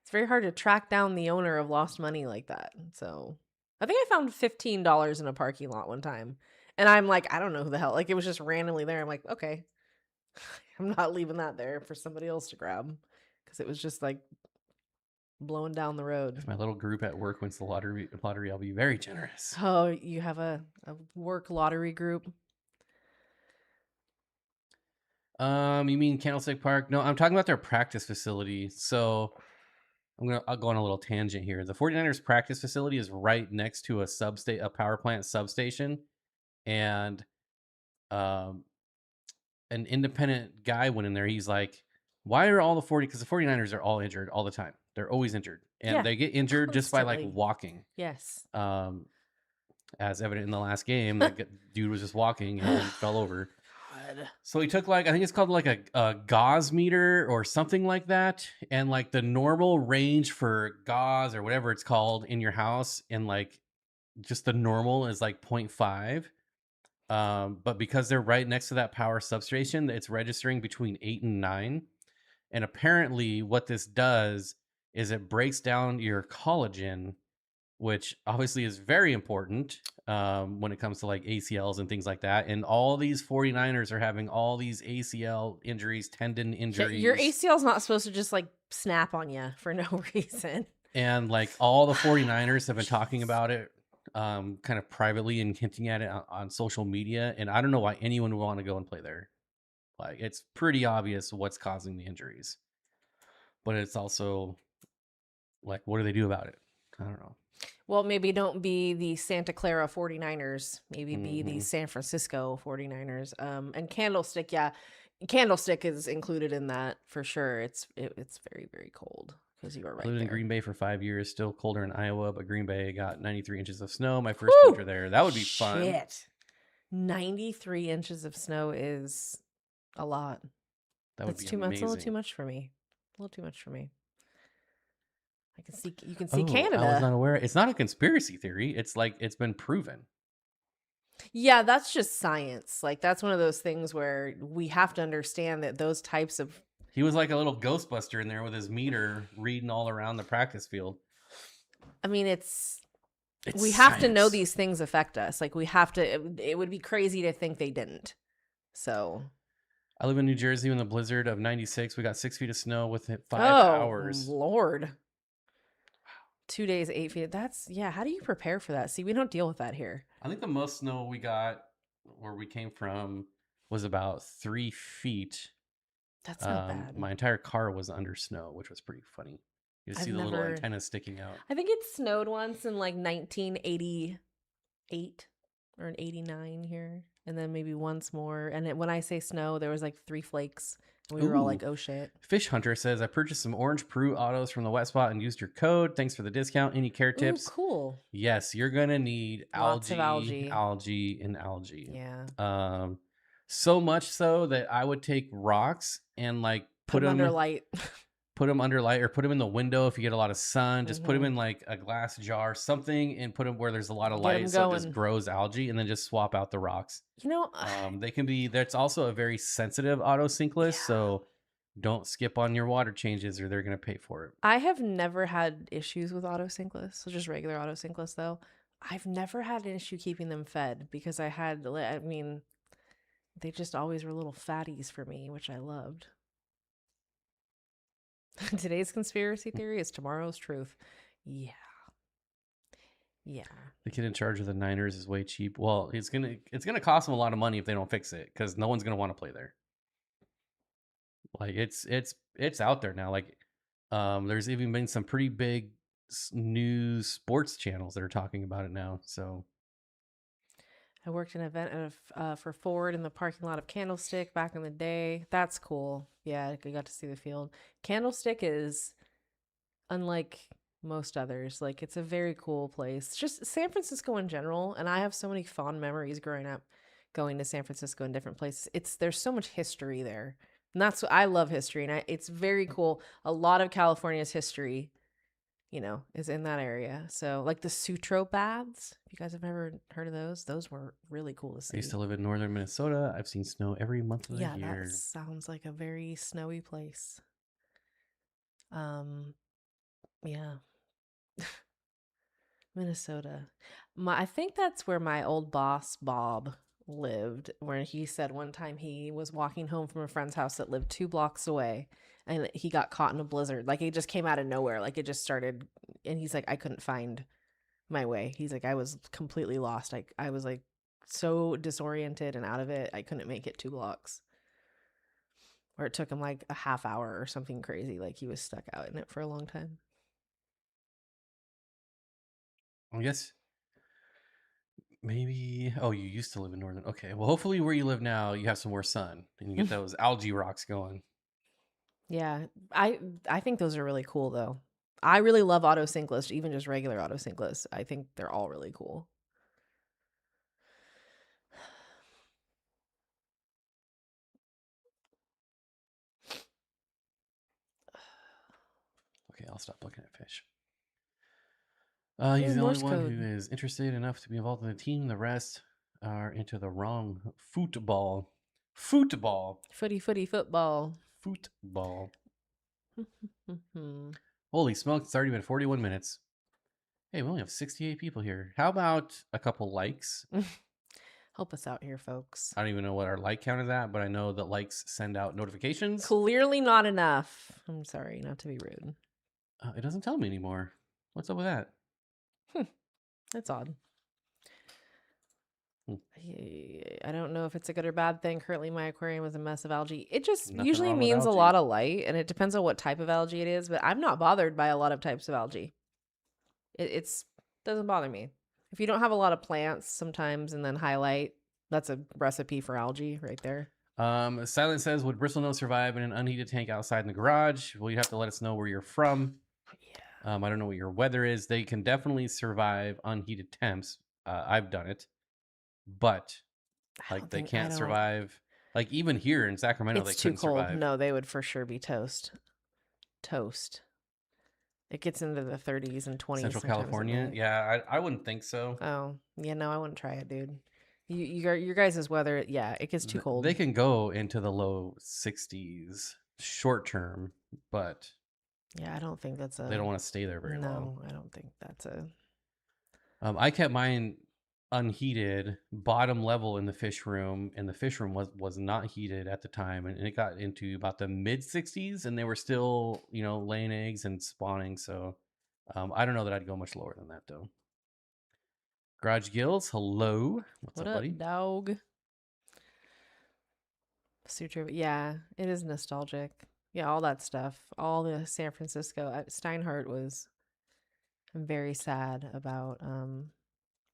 it's very hard to track down the owner of lost money like that. So I think I found $15 in a parking lot one time. And I'm like, I don't know who the hell. Like, it was just randomly there. I'm like, okay, I'm not leaving that there for somebody else to grab. Because it was just like blowing down the road. If my little group at work wins the lottery, I'll be very generous. Oh, you have a work lottery group? You mean Candlestick Park? No, I'm talking about their practice facility. So I'll go on a little tangent here. The 49ers practice facility is right next to a power plant substation. And an independent guy went in there. He's like, why are all the 40? Because the 49ers are all injured all the time. They're always injured. And they get injured just by like walking. Yes. As evident in the last game, that dude was just walking and fell over. God. So he took I think it's called like a gauze meter or something like that. And like the normal range for gauze or whatever it's called in your house, and like just the normal is like 0.5. But because they're right next to that power substation, it's registering between 8 and 9. And apparently what this does is it breaks down your collagen, which obviously is very important when it comes to like ACLs and things like that. And all these 49ers are having all these ACL injuries, tendon injuries. Your ACL's not supposed to just like snap on you for no reason. And like all the 49ers have been talking about it kind of privately and hinting at it on social media. And I don't know why anyone would want to go and play there. Like, it's pretty obvious what's causing the injuries. But it's also like, what do they do about it? I don't know. Well, maybe don't be the Santa Clara 49ers. Maybe be the San Francisco 49ers. And Candlestick, yeah. Candlestick is included in that for sure. It's very, very cold because you are right Lived there. in Green Bay for 5 years, still colder in Iowa, but Green Bay got 93 inches of snow my first winter there. That would be fun. Shit. 93 inches of snow is a lot. That's too much. It's a little too much for me. A little too much for me. You can see Canada. I was not aware. It's not a conspiracy theory. It's like, it's been proven. Yeah, that's just science. Like, that's one of those things where we have to understand that those types of... He was like a little Ghostbuster in there with his meter reading all around the practice field. I mean, we have to know these things affect us. Like, we have to... It would be crazy to think they didn't. So... I live in New Jersey in the blizzard of 96. We got 6 feet of snow with 5 hours. Lord. 2 days, 8 feet. How do you prepare for that? See, we don't deal with that here. I think the most snow we got where we came from was about 3 feet. That's not bad. My entire car was under snow, which was pretty funny. You see the little antennas sticking out. I think it snowed once in like 1988 or 89 here. And then maybe once more. And when I say snow, there was like 3 flakes. We were all like, oh shit. Fish Hunter says, I purchased some orange Peru autos from the wet spot and used your code. Thanks for the discount. Any care tips? Ooh, cool. Yes, you're going to need Lots of algae. Yeah. So much so that I would take rocks and like put them under light. Put them under light, or put them in the window if you get a lot of sun. Just put them in like a glass jar, something, and put them where there's a lot of light, so it just grows algae, and then just swap out the rocks. You know, they can be. That's also a very sensitive auto sinkless, so don't skip on your water changes, or they're gonna pay for it. I have never had issues with auto sinkless, so just regular auto sinkless though. I've never had an issue keeping them fed because they just always were little fatties for me, which I loved. Today's conspiracy theory is tomorrow's truth. Yeah. The kid in charge of the Niners is way cheap. Well, it's gonna cost them a lot of money if they don't fix it, because no one's gonna want to play there. Like, it's out there now. Like, There's even been some pretty big news sports channels that are talking about it now. So I worked an event for Ford in the parking lot of Candlestick back in the day. That's cool. Yeah, I got to see the field. Candlestick is unlike most others. Like, it's a very cool place. Just San Francisco in general, and I have so many fond memories growing up going to San Francisco in different places. There's so much history there. And that's what I love history, and it's very cool. A lot of California's history, is in that area. So, like the Sutro baths, if you guys have ever heard of those were really cool to see. I used to live in northern Minnesota. I've seen snow every month of the Yeah, that year. sounds like a very snowy place. Yeah. Minnesota. I think that's where my old boss Bob lived, where he said one time he was walking home from a friend's house that lived 2 blocks away, and he got caught in a blizzard. Like, it just came out of nowhere. Like, it just started, and he's like, I couldn't find my way. He's like, I was completely lost. I was like so disoriented and out of it. I couldn't make it 2 blocks. Or it took him like a half hour or something crazy. Like, he was stuck out in it for a long time. I guess maybe. Oh, you used to live in northern. Okay, well, hopefully where you live now, you have some more sun and you get those algae rocks going. Yeah, I think those are really cool though. I really love autosynclists, even just regular autosynclists. I think they're all really cool. Okay, I'll stop looking at fish. He's Ooh, the only Morse one who code. is interested enough to be involved in the team. The rest are into the wrong football. Football. Football. Football. Holy smokes, it's already been 41 minutes. Hey, we only have 68 people here. How about a couple likes? Help us out here, folks. I don't even know what our like count is at, but I know that likes send out notifications. Clearly not enough. I'm sorry, not to be rude. It doesn't tell me anymore. What's up with that? That's odd. I don't know if it's a good or bad thing. Currently, my aquarium is a mess of algae. It just Nothing usually wrong with means a algae. lot of light, and it depends on what type of algae it is, but I'm not bothered by a lot of types of algae. It's doesn't bother me. If you don't have a lot of plants sometimes and then highlight, that's a recipe for algae right there. Silent says, would bristlenose survive in an unheated tank outside in the garage? Well, you have to let us know where you're from. Yeah. I don't know what your weather is. They can definitely survive unheated temps. I've done it, but like they can't survive. Like even here in Sacramento, they couldn't survive. No, they would for sure be toast. It gets into the 30s and 20s. Central California, yeah, I wouldn't think so. Oh, yeah, no, I wouldn't try it, dude. Your guys' weather, yeah, it gets too cold. They can go into the low 60s short term, but yeah, I don't think that's a. They don't want to stay there very long. No, I don't think that's a. I kept mine unheated, bottom level in the fish room, and the fish room was not heated at the time, and it got into about the mid 60s, and they were still laying eggs and spawning. So I don't know that I'd go much lower than that though. Garage Gills, hello. What's up, buddy? Dog? Sutra, yeah, it is nostalgic. Yeah, all that stuff, all the San Francisco. Steinhardt was very sad about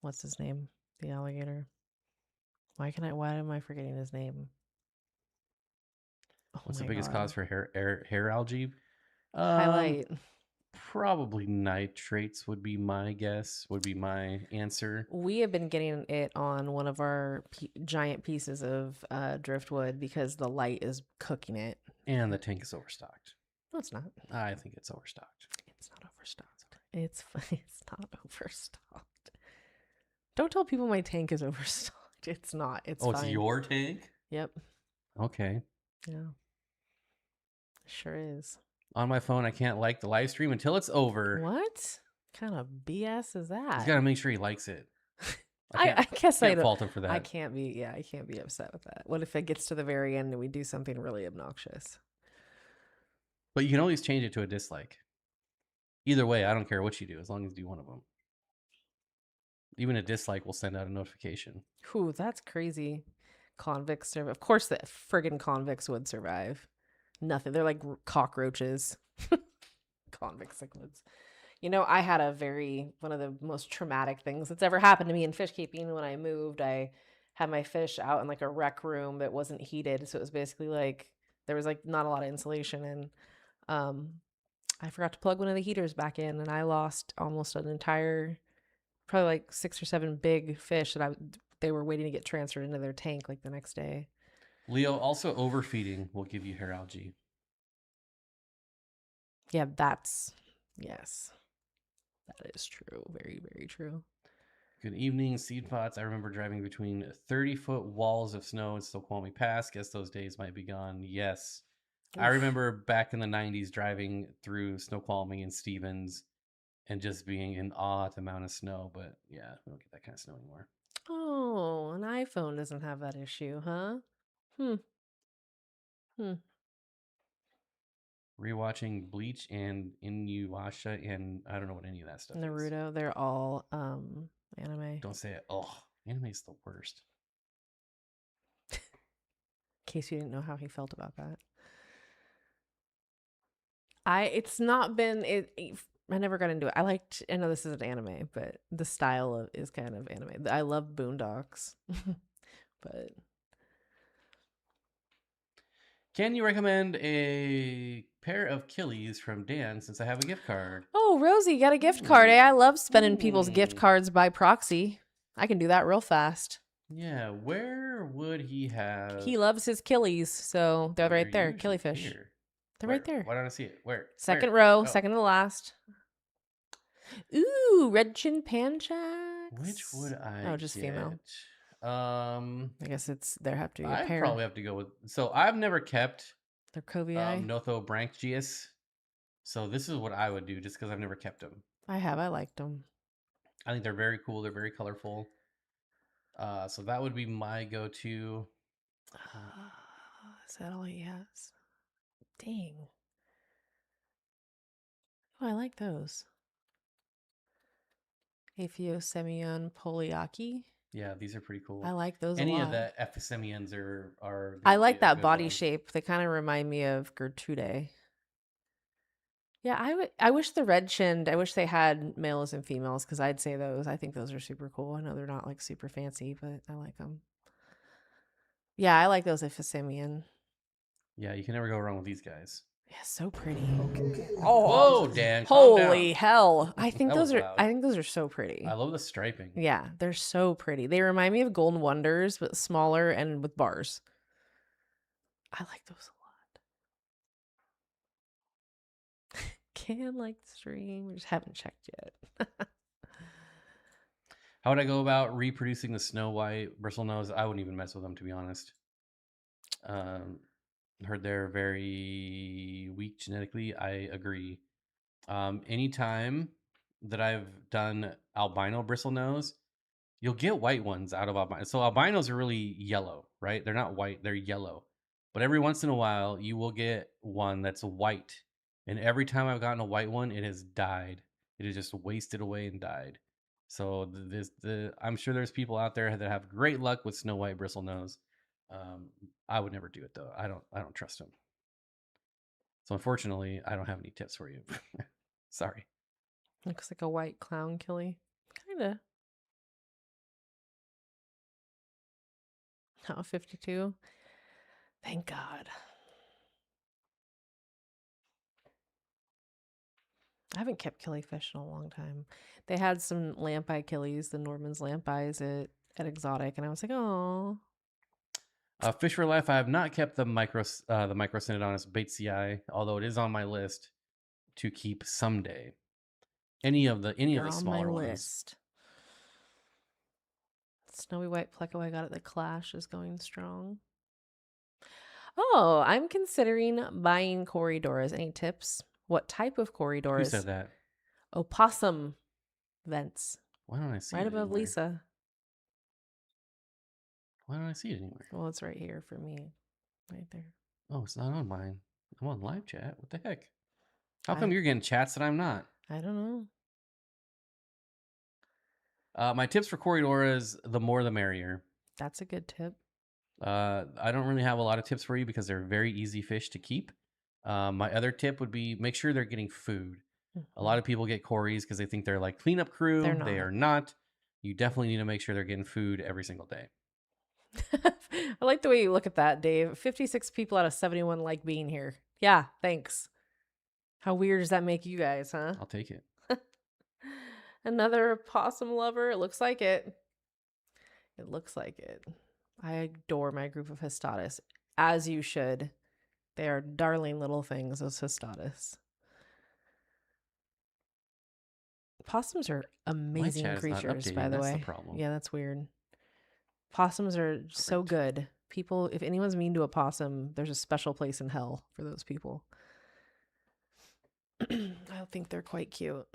what's his name, the alligator. Why am I forgetting his name? What's the biggest cause for hair algae? Highlight. Probably nitrates would be my guess, would be my answer. We have been getting it on one of our giant pieces of driftwood because the light is cooking it. And the tank is overstocked. No, it's not. I think it's overstocked. It's not overstocked. It's not overstocked. Don't tell people my tank is overstocked. It's not. It's fine. It's your tank? Yep. Okay. Yeah. Sure is. On my phone, I can't like the live stream until it's over. What kind of BS is that? He's got to make sure he likes it. I guess I can't fault him for that. I can't be upset with that. What if it gets to the very end and we do something really obnoxious? But you can always change it to a dislike. Either way, I don't care what you do, as long as you do one of them. Even a dislike will send out a notification. Whew, that's crazy. Convicts survive. Of course, the friggin' convicts would survive. Nothing. They're like cockroaches. Convict cichlids. You know, I had one of the most traumatic things that's ever happened to me in fish keeping. When I moved, I had my fish out in like a rec room that wasn't heated. So it was basically like, there was like not a lot of insulation. And I forgot to plug one of the heaters back in, and I lost almost an entire, probably like 6 or 7 big fish that they were waiting to get transferred into their tank like the next day. Leo, also overfeeding will give you hair algae. Yeah, yes, that is true. Very, very true. Good evening, Steenfott. I remember driving between 30-foot walls of snow in Snoqualmie Pass. Guess those days might be gone. Yes. I Oof. remember back in the 90s driving through Snoqualmie and Stevens and just being in awe at the amount of snow. But yeah, we don't get that kind of snow anymore. Oh, an iPhone doesn't have that issue, huh? Rewatching Bleach and Inuyasha, and I don't know what any of that stuff is. Naruto, they're all anime. Don't say it. Oh, anime is the worst. In case you didn't know how he felt about that. It's not been I never got into it. I know this isn't anime, but the style is kind of anime. I love Boondocks. But Can you recommend a pair of killies from Dan since I have a gift card? oh, Rosie, you got a gift card, eh? I love spending people's gift cards by proxy. I can do that real fast. Yeah, where would he have? He loves his killies, so they're right there. Killifish. Here. They're Where? right there. Why don't I see it? Where? Second Where? row, Oh. second to the last. Ooh, red chin panchax. Which would I? Oh, just get? female. I guess there have to be a I'd pair. probably have to go with. So I've never kept They're Covii. Nothobranchius. So this is what I would do, just because I've never kept them. I liked them. I think they're very cool. They're very colorful. So that would be my go-to. Is that all he has? Dang. Oh, I like those. Aphiosemion poliaki. Yeah, these are pretty cool. I like those Any a lot. of the Ephesemians are I like that body one. shape. They kind of remind me of Gertrude. Yeah, I wish the red chinned, I wish they had males and females, because I'd say those. I think those are super cool. I know they're not like super fancy, but I like them. Yeah, I like those Ephesemian. Yeah, you can never go wrong with these guys. Yeah, so pretty. Okay. Oh, whoa, Dan! Calm holy down. hell! I think That was those are. loud. I think those are so pretty. I love the striping. Yeah, they're so pretty. They remind me of Golden Wonders, but smaller and with bars. I like those a lot. Can like the stream. We just haven't checked yet. How would I go about reproducing the snow white bristlenose? I wouldn't even mess with them, to be honest. Heard they're very weak genetically. I agree. Anytime that I've done albino bristlenose, you'll get white ones out of albino. So albinos are really yellow, right? They're not white, they're yellow. But every once in a while, you will get one that's white. And every time I've gotten a white one, it has died. It has just wasted away and died. So I'm sure there's people out there that have great luck with snow white bristlenose. I would never do it though. I don't trust them. So unfortunately, I don't have any tips for you. Sorry. Looks like a white clown killie. Kinda. Oh, 52. Thank God. I haven't kept killifish in a long time. They had some lamp-eye killies, the Norman's lamp-eyes at Exotic, and I was like, oh. Fish for Life. I have not kept the Microcynodontis Batesii, although it is on my list to keep someday. Any of the smaller ones. List. Snowy white Pleco I got at the Clash is going strong. Oh, I'm considering buying Corridoras. Any tips? What type of Corridoras? Who said that? Opossum vents. Why don't I see right it above anywhere? Lisa. Why don't I see it anywhere? Well, it's right here for me. Right there. Oh, it's not on mine. I'm on live chat. What the heck? How come you're getting chats that I'm not? I don't know. My tips for Corridoras, the more the merrier. That's a good tip. I don't really have a lot of tips for you because they're very easy fish to keep. My other tip would be make sure they're getting food. A Mhm. lot of people get Corys because they think they're like cleanup They're crew. They not. are not. You definitely need to make sure they're getting food every single day. I like the way you look at that, Dave. 56 people out of 71 like being here. Yeah, thanks. How weird does that make you guys, huh? I'll take it. Another possum lover? It looks like it. It looks like it. I adore my group of Histatus, as you should. They are darling little things, those Histatus. Possums are My amazing chat is not creatures, by updating. the That's the way. problem. Yeah, that's weird. Possums are so Great. good. People, if anyone's mean to a possum, there's a special place in hell for those people. I think they're quite cute.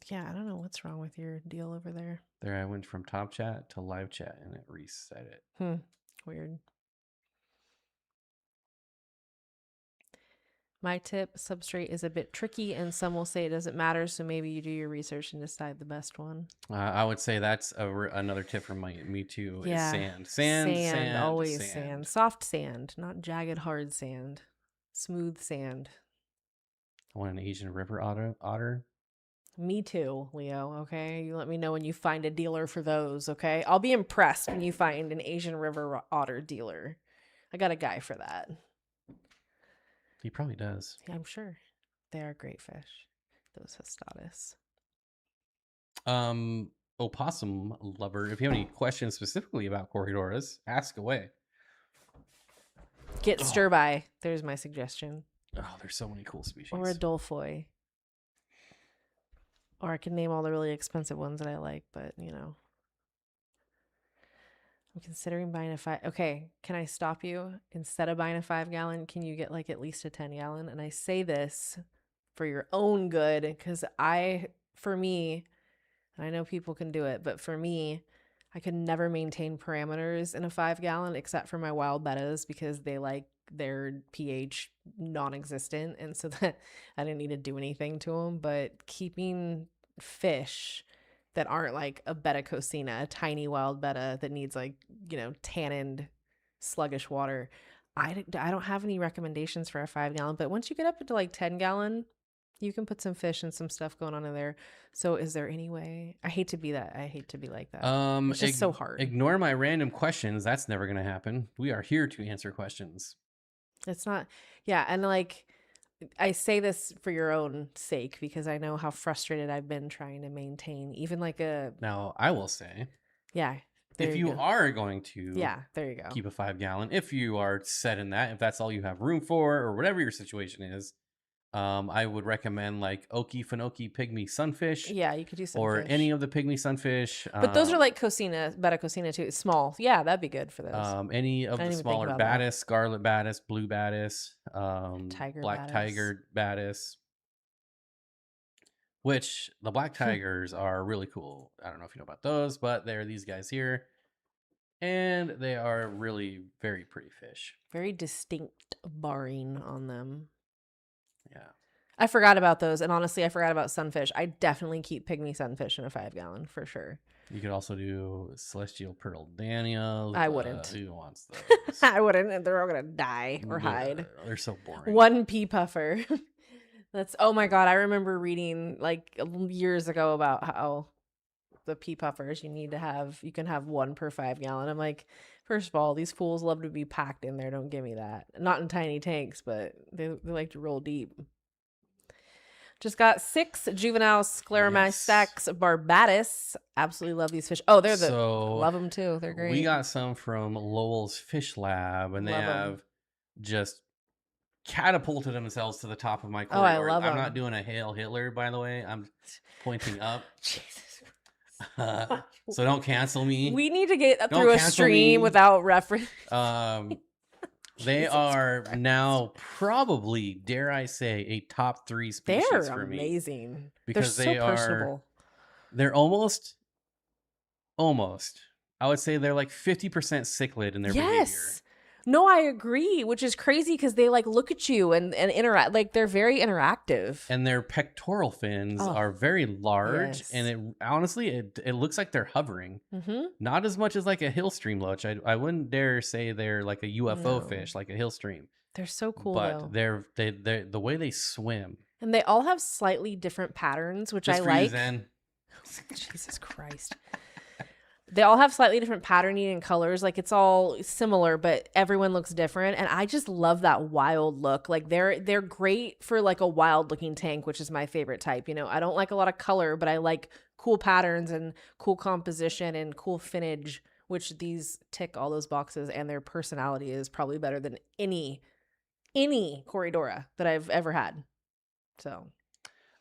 Yeah, I don't know what's wrong with your deal over there. There, I went from top chat to live chat and it reset it. Weird. My tip, substrate is a bit tricky and some will say it doesn't matter, so maybe you do your research and decide the best one. I would say that's another tip from me too. Is Yeah. sand, sand, sand, always sand. Soft sand, not jagged, hard sand. Smooth sand. I want an Asian river otter. Me too, Leo. Okay. You let me know when you find a dealer for those. Okay. I'll be impressed when you find an Asian river otter dealer. I got a guy for that. He probably does. Yeah, I'm sure. They are great fish. Those Histatus. Opossum lover, if you have any questions specifically about Corridoras, ask away. Get stir by. There's my suggestion. Oh, there's so many cool species. Or a Dolphoi. Or I can name all the really expensive ones that I like, but you know. I'm considering buying a 5. Okay, can I stop you? Instead of buying a 5-gallon, can you get like at least a 10-gallon? And I say this for your own good, because for me, and I know people can do it, but for me, I could never maintain parameters in a 5-gallon except for my wild bettas because they like their pH non-existent, and so that I didn't need to do anything to them. But keeping fish that aren't like a betta cocina, a tiny wild betta that needs like, you know, tanned, sluggish water, I don't have any recommendations for a 5-gallon. But once you get up into like 10-gallon, you can put some fish and some stuff going on in there. So is there any way? I hate to be that. I hate to be like that. It's just so hard. Ignore my random questions. That's never going to happen. We are here to answer questions. It's not. Yeah. And like, I say this for your own sake because I know how frustrated I've been trying to maintain even like a. Now, I will say. Yeah. If you are going to there you go. Keep a 5-gallon, if you are set in that, if that's all you have room for or whatever your situation is, I would recommend like Okefenokee pygmy sunfish. Yeah, you could do sunfish. Or any of the pygmy sunfish. But those are like cocina, betta cocina too. Small. Yeah, that'd be good for those. Any of the smaller batis, scarlet batis, blue batis, black tiger batis. Which the black tigers are really cool. I don't know if you know about those, but they're these guys here. And they are really very pretty fish. Very distinct barring on them. Yeah. I forgot about those. And honestly, I forgot about sunfish. I definitely keep pygmy sunfish in a 5-gallon for sure. You could also do celestial pearl Daniels. I wouldn't. Who wants those? I wouldn't. They're all going to die or hide. They're so boring. One pea puffer. Oh my God. I remember reading like years ago about how the pea puffers you can have one per 5-gallon. I'm like, first of all, these fools love to be packed in there. Don't give me that. Not in tiny tanks, but they like to roll deep. Just got 6 juvenile Scleromastax barbatus. Absolutely love these fish. Oh, love them too. They're great. We got some from Lowell's Fish Lab, and they have just catapulted themselves to the top of my corridor. Oh, I love them. I'm not doing a Hail Hitler, by the way. I'm pointing up. Jesus. So don't cancel me. We need to get through a stream without reference. They are now probably, dare I say, a top 3 species for me. They're amazing. Because they're so personable. They're almost. I would say they're like 50% cichlid in their behavior. No, I agree, which is crazy because they like look at you and interact. Like they're very interactive. And their pectoral fins Oh, are very large, yes. and it honestly it looks like they're hovering. Mm-hmm. Not as much as like a hill stream loach. I wouldn't dare say they're like a UFO No. fish, like a hill stream. They're so cool But though. they're the way they swim. And they all have slightly different patterns, which Just I for you, like. Zen. Jesus Christ. They all have slightly different patterning and colors. Like it's all similar, but everyone looks different. And I just love that wild look. Like they're great for like a wild looking tank, which is my favorite type. You know, I don't like a lot of color, but I like cool patterns and cool composition and cool finnage, which these tick all those boxes, and their personality is probably better than any Corridora that I've ever had. So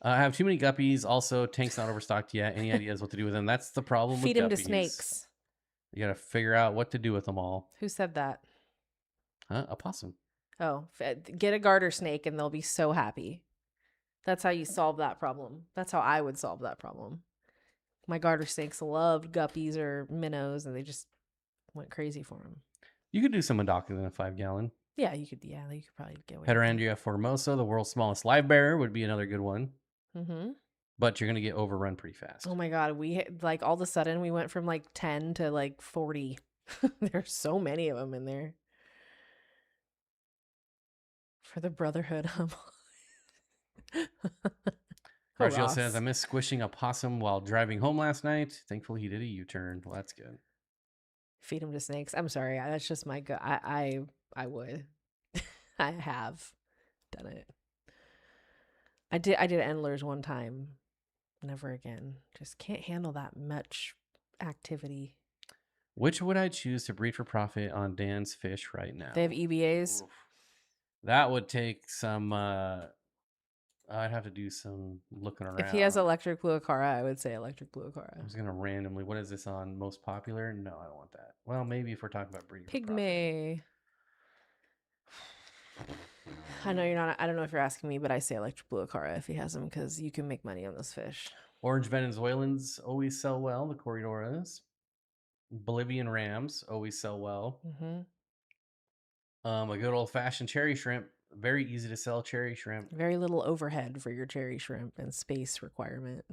I have too many guppies. Also, tank's not overstocked yet. Any ideas what to do with them? That's the problem feed with them to guppies. snakes. You got to figure out what to do with them all. Who said that? Huh? A possum. Oh, get a garter snake and they'll be so happy. That's how you solve that problem. That's how I would solve that problem. My garter snakes loved guppies or minnows, and they just went crazy for them. You could do some docking in a 5-gallon. Yeah, you could probably get away with it. Heterandria formosa, the world's smallest live bearer, would be another good one. Mm-hmm. But you're going to get overrun pretty fast. Oh my God. We like all of a sudden we went from like 10 to like 40. There's so many of them in there. For the brotherhood. Rachel says, I missed squishing a possum while driving home last night. Thankfully, he did a U-turn. Well, that's good. Feed him to snakes. I'm sorry. That's just my go. I would. I have done it. I did endlers one time. Never again. Just can't handle that much activity. Which would I choose to breed for profit on Dan's fish right now? They have EBAs. Oof. That would take some I'd have to do some looking around. If he has electric blue acara, I would say electric blue acara. I was gonna randomly, what is this on most popular? No, I don't want that. Well, maybe if we're talking about breeding. Pygmy. I know you're not. I don't know if you're asking me, but I say electric blue acara if he has them because you can make money on those fish. Orange Venezuelans always sell well. The Corridoras. Bolivian rams always sell well. Mm-hmm. A good old fashioned cherry shrimp. Very easy to sell cherry shrimp. Very little overhead for your cherry shrimp and space requirement.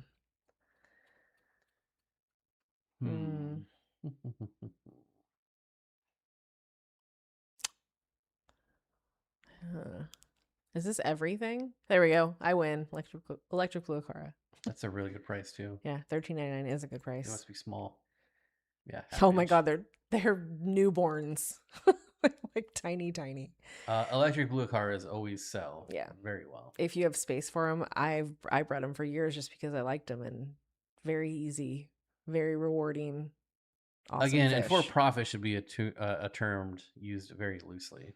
Is this everything? There we go. I win. Electric blue acara. That's a really good price too. Yeah, $13.99 is a good price. It must be small. Yeah. Oh my God, they're newborns. Like tiny. Electric blue acaras always sell. Yeah, very well. If you have space for them, I bred them for years just because I liked them, and very easy, very rewarding. Awesome Again, fish. And for profit should be a term used very loosely.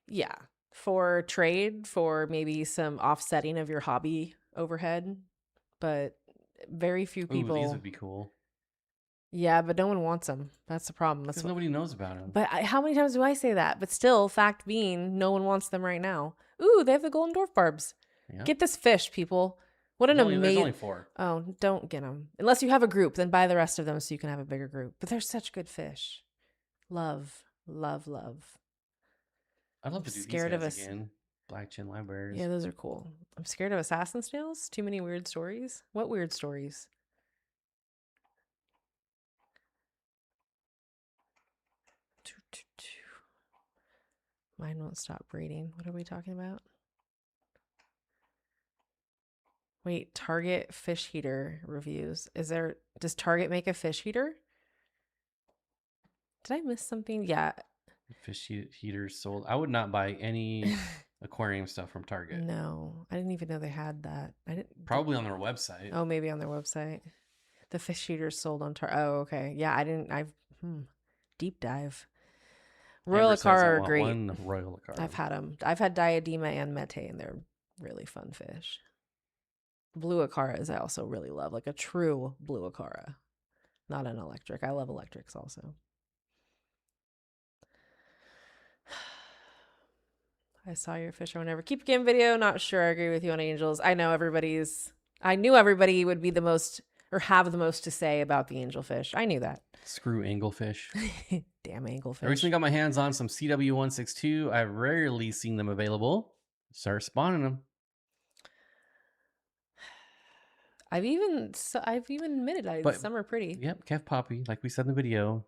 Yeah, for trade, for maybe some offsetting of your hobby overhead, but very few people. Ooh, these would be cool. Yeah, but no one wants them. That's the problem. That's because nobody knows about them. But how many times do I say that? But still, fact being, no one wants them right now. Ooh, they have the golden dwarf barbs. Yeah. Get this fish, people. What an amazing... There's only 4. Oh, don't get them. Unless you have a group, then buy the rest of them so you can have a bigger group. But they're such good fish. Love. I'd love to do these guys again. Black chin libraries. Yeah, those are cool. I'm scared of assassin snails. Too many weird stories. What weird stories? Mine won't stop breeding. What are we talking about? Wait, Target fish heater reviews. Does Target make a fish heater? Did I miss something? Yeah. Fish heaters sold. I would not buy any aquarium stuff from Target. No, I didn't even know they had that. Probably on their website. Oh, maybe on their website. The fish heaters sold on Target. Oh, okay. Yeah, deep dive. Royal Acara are great. One Royal Acara. I've had them. I've had Diadema and Mete, and they're really fun fish. Blue Acaras I also really love, like a true blue Acara, not an electric. I love electrics also. I saw your fish or whenever. Keep game video. Not sure I agree with you on angels. I know I knew everybody would be the most or have the most to say about the angelfish. I knew that. Screw anglefish. Damn I anglefish. recently got my hands on some CW162. I've rarely seen them available. Start spawning them. I've even admitted some are pretty. Yep, Kev Poppy, like we said in the video,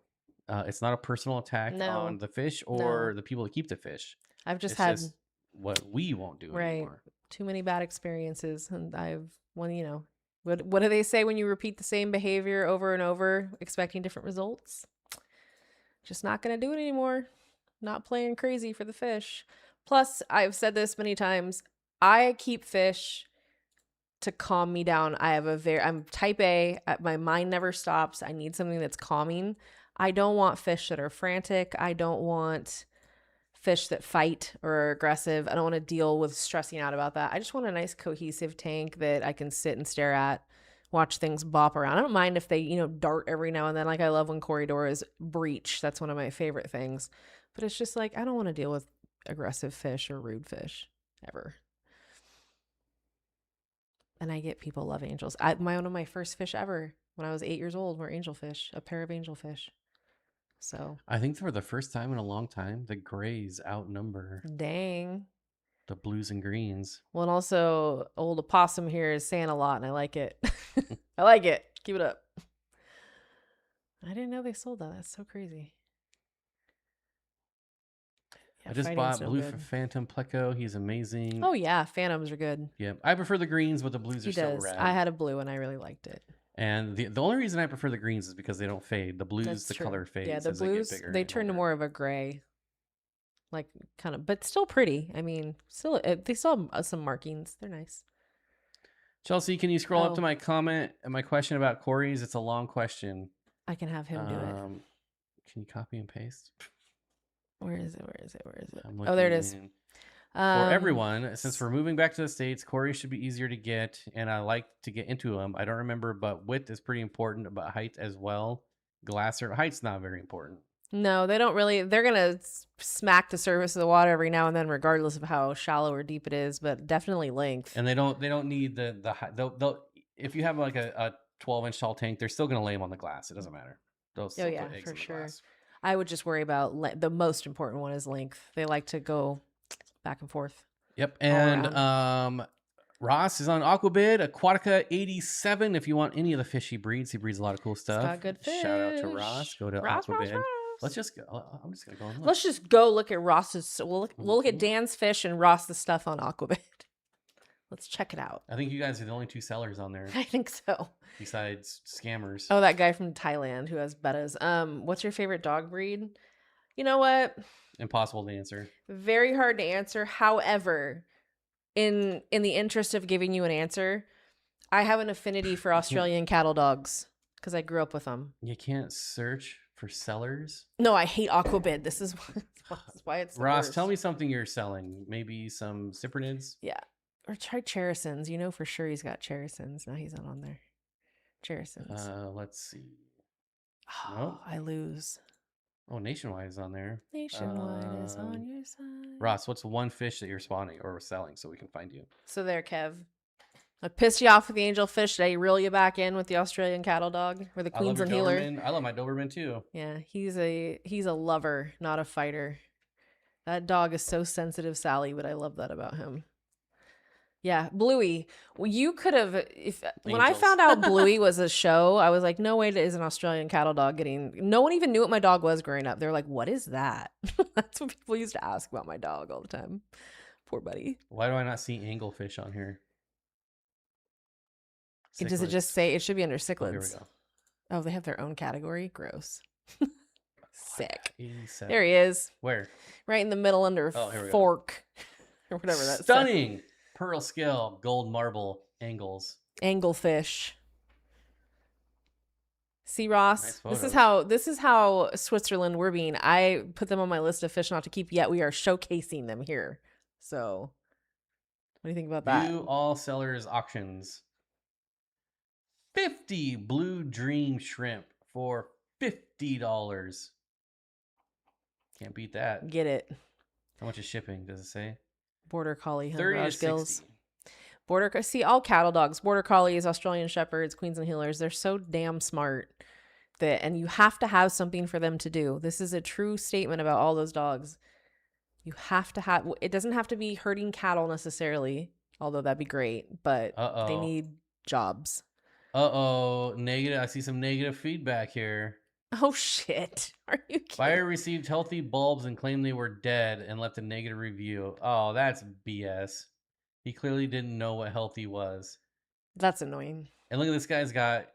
it's not a personal attack No. on the fish or the people that keep the fish. I've just It's had just what we won't do right anymore. too many bad experiences, and what do they say when you repeat the same behavior over and over, expecting different results? Just not gonna do it anymore. Not playing crazy for the fish. Plus, I've said this many times. I keep fish to calm me down. I'm type A. My mind never stops. I need something that's calming. I don't want fish that are frantic. I don't want fish that fight or are aggressive. I don't want to deal with stressing out about that. I just want a nice cohesive tank that I can sit and stare at, watch things bop around. I don't mind if they, dart every now and then. Like I love when corridors breach. That's one of my favorite things. But it's just like, I don't want to deal with aggressive fish or rude fish ever. And I get people love angels. One of my first fish ever when I was 8 years old were angelfish, a pair of angelfish. So I think for the first time in a long time, the grays outnumber dang the blues and greens. Well, and also old opossum here is saying a lot, and I like it. I like it. Keep it up. I didn't know they sold that. That's so crazy. I just bought blue for Phantom Pleco. He's amazing. Oh yeah, phantoms are good. Yeah, I prefer the greens, but the blues are so rad. I had a blue and I really liked it. And the only reason I prefer the greens is because they don't fade. The blues, the color fades. Yeah, the blues they turn to more of a gray, like kind of, but still pretty. I mean, they still have some markings. They're nice. Chelsea, can you scroll up to my comment and my question about Corey's? It's a long question. I can have him do it. Can you copy and paste? Where is it? Oh, there it is. For everyone, since we're moving back to the States, Corey should be easier to get, and I like to get into them. I don't remember, but width is pretty important, but height as well. Height's not very important. No, they don't really. They're going to smack the surface of the water every now and then, regardless of how shallow or deep it is, but definitely length. And they don't need the height. They'll if you have like a 12-inch tall tank, they're still going to lay them on the glass. It doesn't matter. They'll still put eggs for in the sure. glass. I would just worry about the most important one is length. They like to go back and forth. Yep. And Ross is on Aquabid, Aquatica 87. If you want any of the fish he breeds a lot of cool stuff. Got good fish. Shout out to Ross. Go to Aquabid. Ross. Let's just go. I'm just gonna go. And look. Let's just go look at Ross's. We'll look at Dan's fish and Ross's stuff on Aquabid. Let's check it out. I think you guys are the only two sellers on there. I think so. Besides scammers. Oh, that guy from Thailand who has bettas. What's your favorite dog breed? You know what? Impossible to answer. Very hard to answer. However, in the interest of giving you an answer, I have an affinity for Australian cattle dogs because I grew up with them. You can't search for sellers? No, I hate Aquabid. This is why it's the Ross, worst. tell me something you're selling. Maybe some cyprinids? Yeah. Or try Cherisons. You know for sure he's got Cherisons. Now he's not on there. Cherisons. Let's see. Oh, Nope. I lose. Oh, Nationwide is on there. Nationwide is on your side. Ross, what's one fish that you're spawning or selling so we can find you? So there, Kev. I pissed you off with the angelfish. Did I reel you back in with the Australian cattle dog or the Queensland healer? I love my Doberman too. Yeah, he's a lover, not a fighter. That dog is so sensitive, Sally, but I love that about him. Yeah, Bluey. Well, you could have when I found out Bluey was a show, I was like, no way is an Australian cattle dog getting. No one even knew what my dog was growing up. They're like, what is that? That's what people used to ask about my dog all the time. Poor buddy. Why do I not see anglefish on here? Does it just say it should be under cichlids? Oh, here we go. Oh, they have their own category. Gross. Sick. 87. There he is. Where? Right in the middle under fork or whatever that's. Stunning. Pearl scale, gold marble, angles. Anglefish. See, Ross, Nice this is how Switzerland we're being. I put them on my list of fish not to keep, yet we are showcasing them here. So what do you think about that? View all sellers auctions. 50 blue dream shrimp for $50. Can't beat that. Get it. How much is shipping? Does it say? Border collie, 30 to gills. 60. See, all cattle dogs, border collies, Australian shepherds, Queens and Heelers, they're so damn smart and you have to have something for them to do. This is a true statement about all those dogs. You have to have, it doesn't have to be herding cattle necessarily, although that'd be great, but they need jobs. Negative. I see some negative feedback here. Oh shit. Are you kidding? Buyer received healthy bulbs and claimed they were dead and left a negative review. Oh, that's BS. He clearly didn't know what healthy was. That's annoying. And look at this guy's got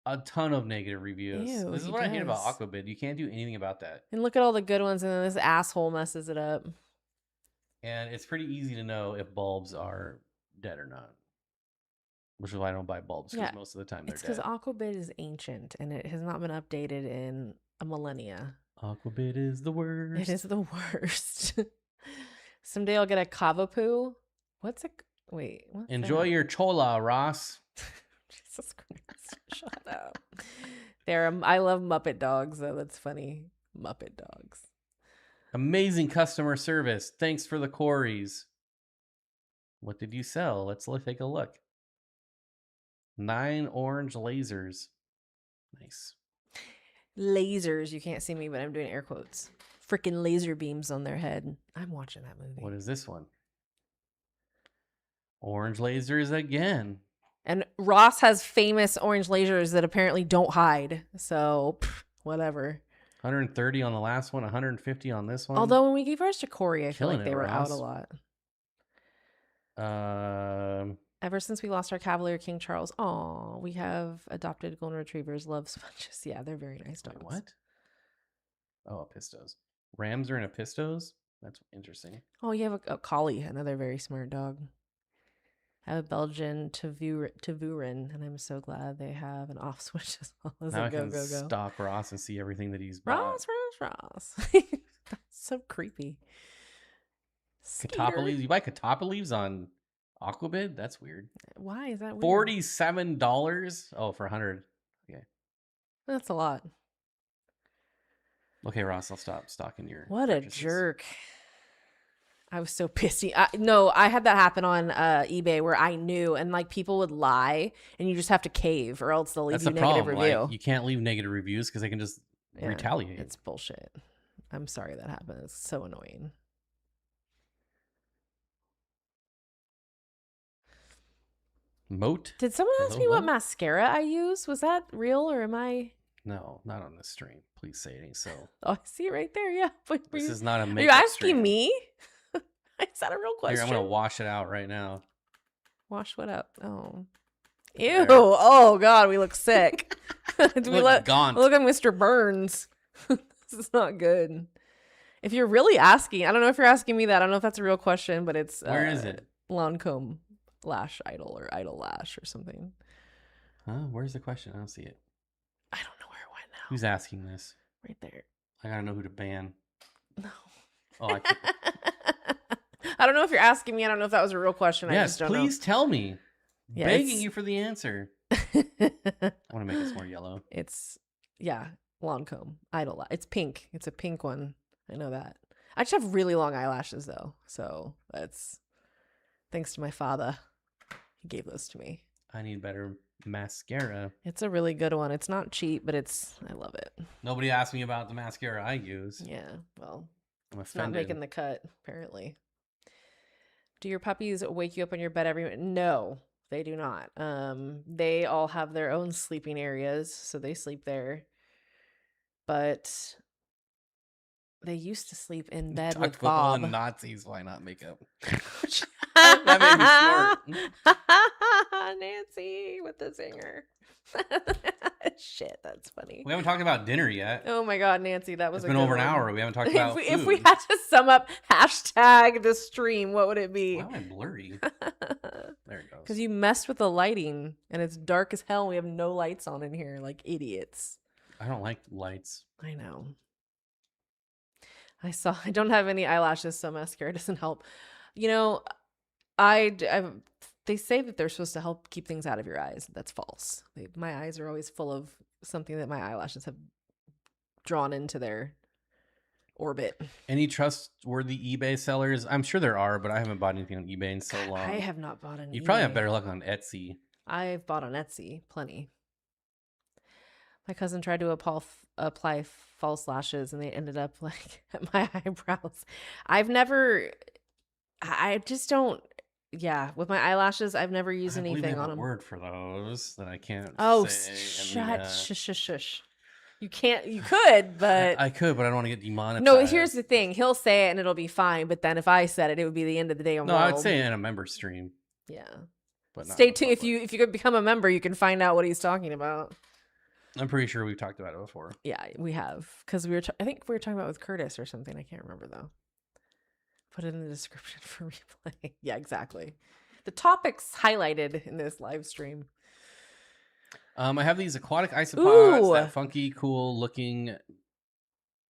a ton of negative reviews. Ew, this is what I hate about Aquabid. You can't do anything about that. And look at all the good ones, and then this asshole messes it up. And it's pretty easy to know if bulbs are dead or not. Which is why I don't buy bulbs, because most of the time they're dead. It's because Aquabid is ancient, and it has not been updated in a millennia. Aquabid is the worst. It is the worst. Someday I'll get a Cavapoo. What's it? Wait. Enjoy your chola, Ross. Jesus Christ. Shut up. I love Muppet dogs, though. That's funny. Muppet dogs. Amazing customer service. Thanks for the quarries. What did you sell? Let's take a look. 9 orange lasers. Nice. Lasers. You can't see me, but I'm doing air quotes. Freaking laser beams on their head. I'm watching that movie. What is this one? Orange lasers again. And Ross has famous orange lasers that apparently don't hide. So, whatever. 130 on the last one, 150 on this one. Although when we gave ours to Corey, I feel like they were out a lot. Ever since we lost our Cavalier King Charles, we have adopted golden retrievers. Love sponges. Yeah, they're very nice dogs. Wait, what? Oh, Pistos. Rams are in a Pistos? That's interesting. Oh, you have a collie, another very smart dog. I have a Belgian Tavurin, and I'm so glad they have an off switch as well as now a I can stalk Ross and see everything that he's bought. Ross. That's so creepy. Catoppa leaves. You buy Catoppa leaves on Aquabid? That's weird. Why is that weird? $47? Oh, for 100. Okay. That's a lot. Okay, Ross, I'll stop stalking your What purchases. A jerk. I was so pissy. I had that happen on eBay where I knew, and like people would lie, and you just have to cave, or else they'll leave you negative review. Like, you can't leave negative reviews because they can just retaliate. It's bullshit. I'm sorry that happened. It's so annoying. Moat. Did someone ask me what mascara I use? Was that real, or am I? No, not on this stream. Please say it ain't so. Oh, I see it right there. Yeah. This is not a makeup. Are you asking stream. Me? Is that a real question? Here, I'm gonna wash it out right now. Wash what up? Oh, ew! There. Oh God, we look sick. Gaunt. Look at Mr. Burns. This is not good. If you're really asking, I don't know if you're asking me that. I don't know if that's a real question, but it's where is it? Lancome Lash Idol or Idol Lash or something. Huh? Where's the question? I don't see it. I don't know where it went now. Who's asking this? Right there. I gotta know who to ban. No. Oh, I don't know if you're asking me. I don't know if that was a real question. Yes, I just don't please tell me. Yeah, begging you for the answer. I want to make this more yellow. It's Lancome Idol. It's pink. It's a pink one. I know that. I just have really long eyelashes though, so that's thanks to my father. He gave those to me. I need better mascara. It's a really good one. It's not cheap, but I love it. Nobody asked me about the mascara I use. Yeah, well, I'm it's not making the cut apparently. Do your puppies wake you up on your bed every minute? No, they do not. They all have their own sleeping areas, so they sleep there. But they used to sleep in bed with Bob. And Nazis, why not makeup? That made me smart. Nancy with the zinger. Shit, that's funny. We haven't talked about dinner yet. Oh my God, Nancy, that was it's been over an hour. We haven't talked about food. If we had to sum up hashtag the stream, what would it be? Why am I blurry? There it goes. Because you messed with the lighting and it's dark as hell. We have no lights on in here like idiots. I don't like lights. I know. I don't have any eyelashes, so mascara doesn't help. You know, they say that they're supposed to help keep things out of your eyes. That's false. My eyes are always full of something that my eyelashes have drawn into their orbit. Any trustworthy eBay sellers? I'm sure there are, but I haven't bought anything on eBay in so long. I have not bought on You eBay. probably have better luck on Etsy. I've bought on Etsy plenty. My cousin tried to apply false lashes and they ended up like at my eyebrows. I just don't. Yeah, with my eyelashes, I've never used I believe anything they have on a them. word for those that I can't say. Shush. You can't. You could, but I could, but I don't want to get demonetized. no. Here's the thing: he'll say it and it'll be fine. But then if I said it, it would be the end of the damn No, world. I'd say in a member stream. Yeah. But not Stay tuned. If you could become a member, you can find out what he's talking about. I'm pretty sure we've talked about it before. Yeah, we have because I think we were talking about with Curtis or something. I can't remember though. Put it in the description for replay. Yeah, exactly. The topics highlighted in this live stream. I have these aquatic isopods, Ooh. that funky, cool looking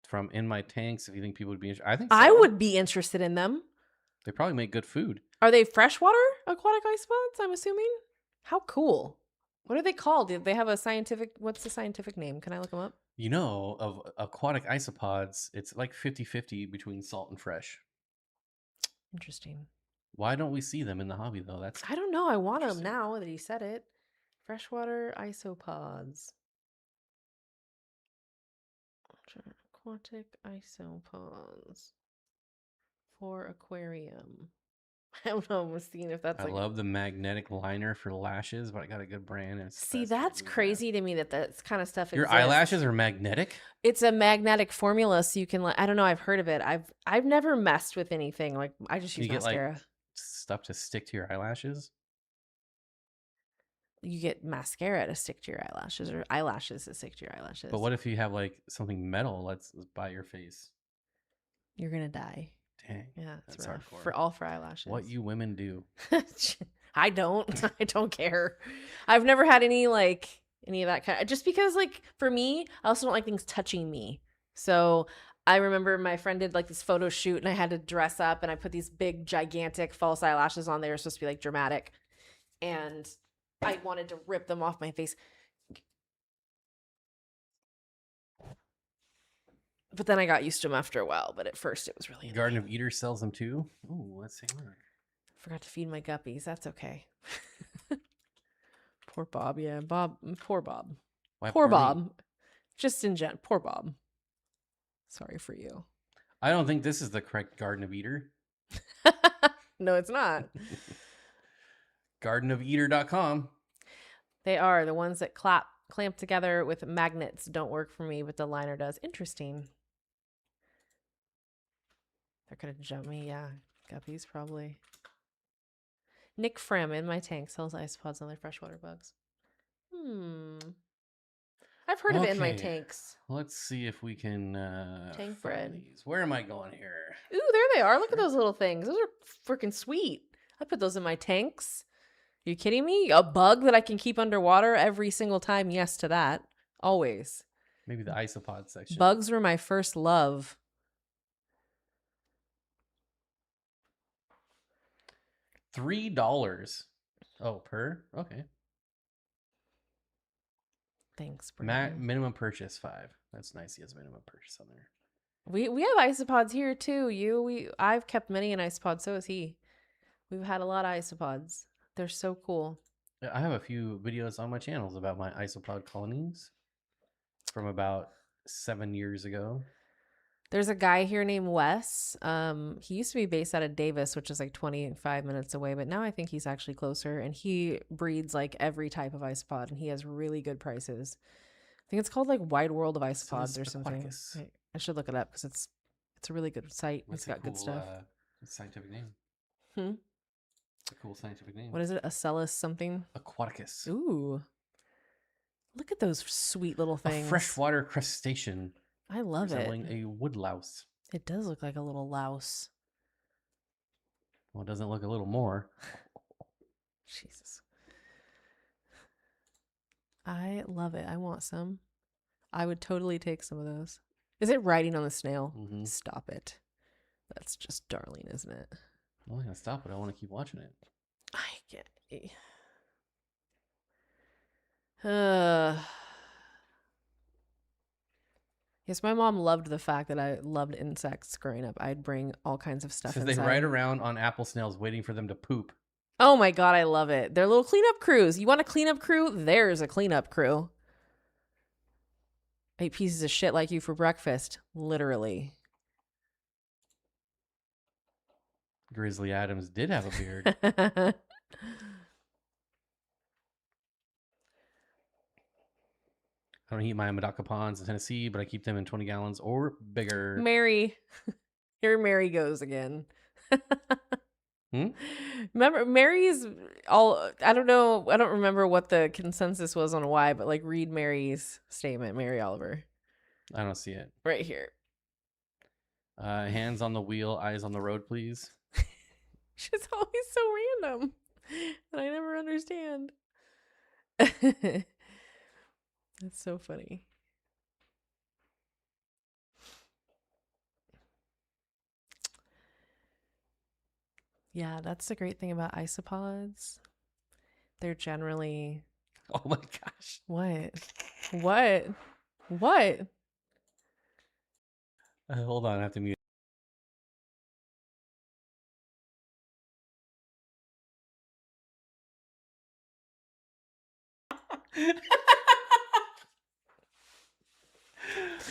from In My Tanks. If you think people would be interested, I think so. I would be interested in them. They probably make good food. Are they freshwater aquatic isopods? I'm assuming. How cool. What are they called? Do they have a scientific? What's the scientific name? Can I look them up? You know, of aquatic isopods, it's like 50-50 between salt and fresh. Interesting. Why don't we see them in the hobby though? I don't know. I want them now that he said it. Freshwater isopods. Aquatic isopods for aquarium. I don't know. I'm seeing if that's. I love the magnetic liner for lashes, but I got a good brand. And See, that's crazy to me that that's kind of stuff. Your exists. eyelashes are magnetic? It's a magnetic formula, so you can. I don't know. I've heard of it. I've never messed with anything. Like I just use mascara. Get, like, stuff to stick to your eyelashes. You get mascara to stick to your eyelashes, or eyelashes to stick to your eyelashes. But what if you have like something metal that's by your face? You're gonna die. Dang. Yeah, it's rough. Hardcore. For eyelashes. What you women do. I don't. I don't care. I've never had any of that kind. Just because, like, for me, I also don't like things touching me. So I remember my friend did like this photo shoot, and I had to dress up, and I put these big, gigantic false eyelashes on. They were supposed to be like dramatic, and I wanted to rip them off my face. But then I got used to them after a while. But at first, it was really Garden of Eden sells them too. Oh, let's see. Forgot to feed my guppies. That's okay. Poor Bob. Yeah, Poor Bob. Why poor Bob. Just in general. Poor Bob. Sorry for you. I don't think this is the correct Garden of Eden. No, it's not. GardenofEater.com. They are the ones that clamp together with magnets. Don't work for me, but the liner does. Interesting. They're gonna jump me. Yeah, guppies probably. Nick Frem In My Tank sells isopods and other freshwater bugs. I've heard of it In My Tanks. Let's see if we can tank bread. These. Where am I going here? Ooh, there they are. Look at those little things. Those are freaking sweet. I put those in my tanks. Are you kidding me? A bug that I can keep underwater every single time? Yes to that. Always. Maybe the isopod section. Bugs were my first love. $3. Oh, per? Okay. Thanks, Brandon. Minimum purchase $5. That's nice. He has minimum purchase on there. We have isopods here too. I've kept many an isopod. So has he. We've had a lot of isopods. They're so cool. I have a few videos on my channels about my isopod colonies from about 7 years ago. There's a guy here named Wes. He used to be based out of Davis, which is like 25 minutes away, but now I think he's actually closer. And he breeds like every type of isopod, and he has really good prices. I think it's called like Wide World of Isopods or something. I should look it up because it's a really good site. It's got good stuff. Scientific name. It's a cool scientific name. What is it? Acellus something? Aquaticus. Ooh. Look at those sweet little things. A freshwater crustacean. I love resembling a woodlouse. It does look like a little louse. Well, it doesn't look a little more. Jesus. I love it. I want some. I would totally take some of those. Is it riding on the snail? Mm-hmm. Stop it. That's just darling, isn't it? I'm not going to stop it. I want to keep watching it. I get it. Yes, my mom loved the fact that I loved insects growing up. I'd bring all kinds of stuff Says inside. they ride around on apple snails waiting for them to poop. Oh my God, I love it. They're little cleanup crews. You want a cleanup crew? There's a cleanup crew. Ate pieces of shit like you for breakfast. Literally. Grizzly Adams did have a beard. I don't eat my Medaka ponds in Tennessee, but I keep them in 20 gallons or bigger. Mary. Here Mary goes again. Hmm? Remember, Mary's all, I don't know, I don't remember what the consensus was on why, but like read Mary's statement, Mary Oliver. I don't see it. Right here. Hands on the wheel, eyes on the road, please. She's always so random. And I never understand. That's so funny. Yeah, that's the great thing about isopods. They're generally... Oh my gosh. What? What? What? Hold on, I have to mute.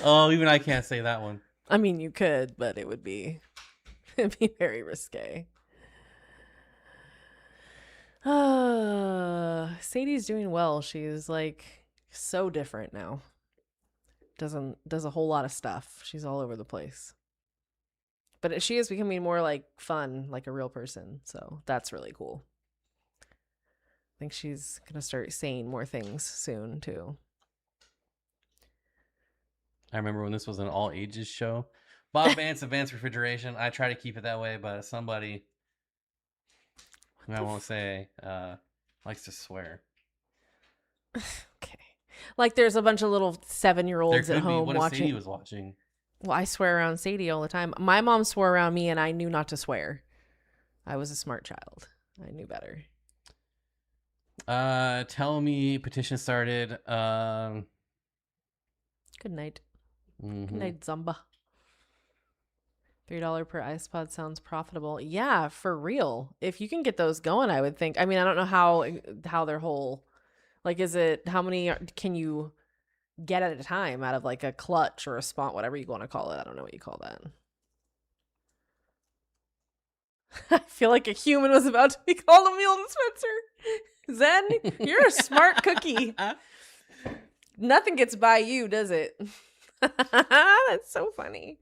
Oh, even I can't say that one. I mean, you could, but it would be... It'd be very risque. Sadie's doing well. She's like so different now. Does a whole lot of stuff. She's all over the place. But she is becoming more like fun, like a real person. So that's really cool. I think she's gonna start saying more things soon too. I remember when this was an all ages show. Bob Vance, Advanced Refrigeration. I try to keep it that way, but somebody, who I won't say, likes to swear. Okay. Like there's a bunch of little 7-year-olds There at could be home one if watching. Sadie was watching. Well, I swear around Sadie all the time. My mom swore around me and I knew not to swear. I was a smart child. I knew better. Tell me petition started. Good night. Mm-hmm. Good night, Zumba. $3 per iSpot sounds profitable. Yeah, for real. If you can get those going, I would think. I mean, I don't know how their whole, like, is it, how many can you get at a time out of like a clutch or a spawn, whatever you want to call it. I don't know what you call that. I feel like a human was about to be called a meal dispenser. Zen, you're a smart cookie. Nothing gets by you, does it? That's so funny.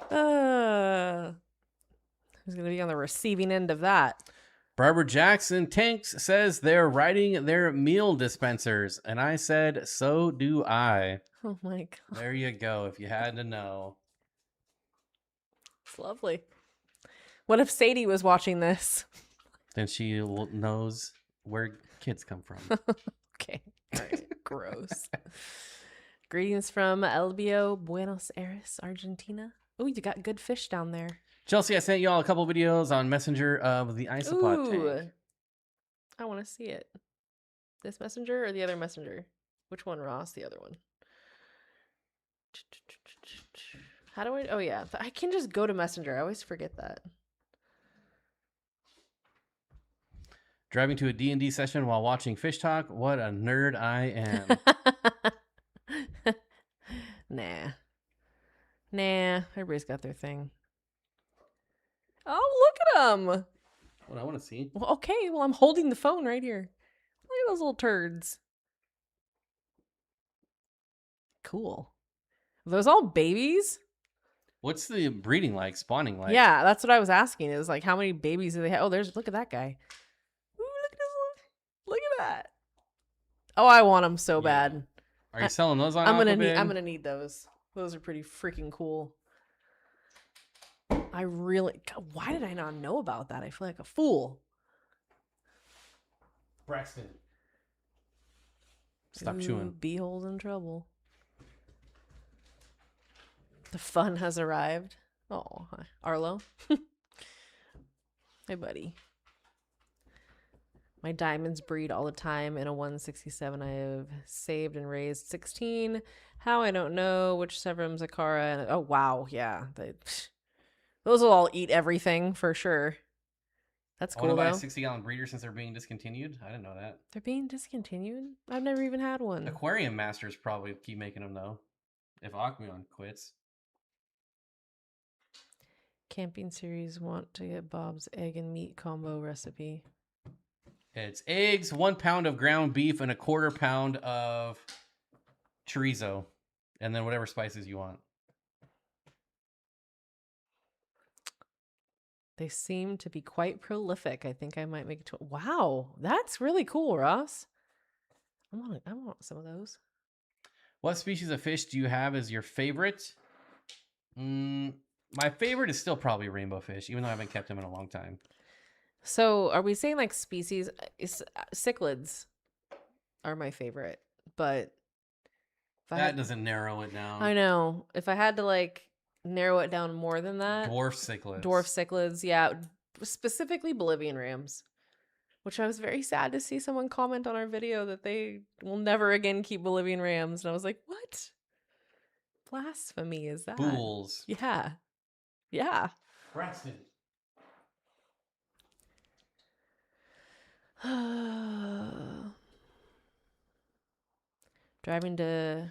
Who's going to be on the receiving end of that? Barbara Jackson Tanks says they're writing their meal dispensers. And I said, so do I. Oh my God. There you go. If you had to know. It's lovely. What if Sadie was watching this? Then she knows where kids come from. Okay. All right. Gross. Greetings from LBO, Buenos Aires, Argentina. Oh, you got good fish down there. Chelsea, I sent y'all a couple videos on Messenger of the isopod tank. I want to see it. This messenger or the other messenger? Which one, Ross? The other one. How do I... Oh, yeah. I can just go to Messenger. I always forget that. Driving to a D&D session while watching Fish Talk. What a nerd I am. Nah. Everybody's got their thing. Oh, look at them. What I want to see. Well, okay. Well, I'm holding the phone right here. Look at those little turds. Cool. Are those all babies? What's the breeding like, spawning like? Yeah, that's what I was asking. Is like, how many babies do they have? Oh, look at that guy. Ooh, look at that. Oh, I want them so bad. Are you selling those on I'm Aquabid? gonna need those. Those are pretty freaking cool. God, why did I not know about that? I feel like a fool. Braxton. Stop chewing. Beehole's in trouble. The fun has arrived. Oh, hi. Arlo. Hey, buddy. My diamonds breed all the time. In a 167, I have saved and raised 16. How, I don't know. Which Severums, Akara, and oh wow, yeah. Those will all eat everything for sure. That's I want cool to buy a though. 60-gallon breeder since they're being discontinued. I didn't know that. They're being discontinued? I've never even had one. Aquarium Masters probably keep making them though. If Aquarium quits. Camping series want to get Bob's egg and meat combo recipe. It's eggs, 1 pound of ground beef, and a 1/4 pound of chorizo. And then whatever spices you want. They seem to be quite prolific. I think I might make it to. Wow, that's really cool, Ross. I want some of those. What species of fish do you have as your favorite? My favorite is still probably rainbow fish, even though I haven't kept them in a long time. So, are we saying like species? Cichlids are my favorite, but That doesn't narrow it down. I know. If I had to like narrow it down more than that, Dwarf cichlids. Dwarf cichlids, yeah, specifically Bolivian rams, which I was very sad to see someone comment on our video that they will never again keep Bolivian rams, and I was like, what blasphemy is that? Bulls. Yeah. Braxton. Driving to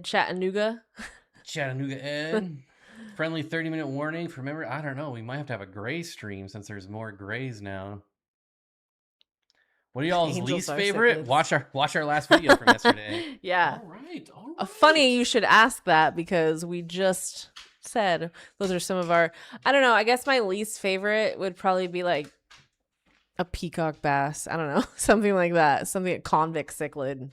Chattanooga. Chattanooga Ed. Friendly 30-minute warning. Remember, I don't know. We might have to have a gray stream since there's more grays now. What are y'all's least favorite? Cichlids. Watch our last video from yesterday. Yeah. All right. Funny you should ask that because we just said those are some of our. I don't know. I guess my least favorite would probably be like a peacock bass. I don't know. Something like that. Something a convict cichlid.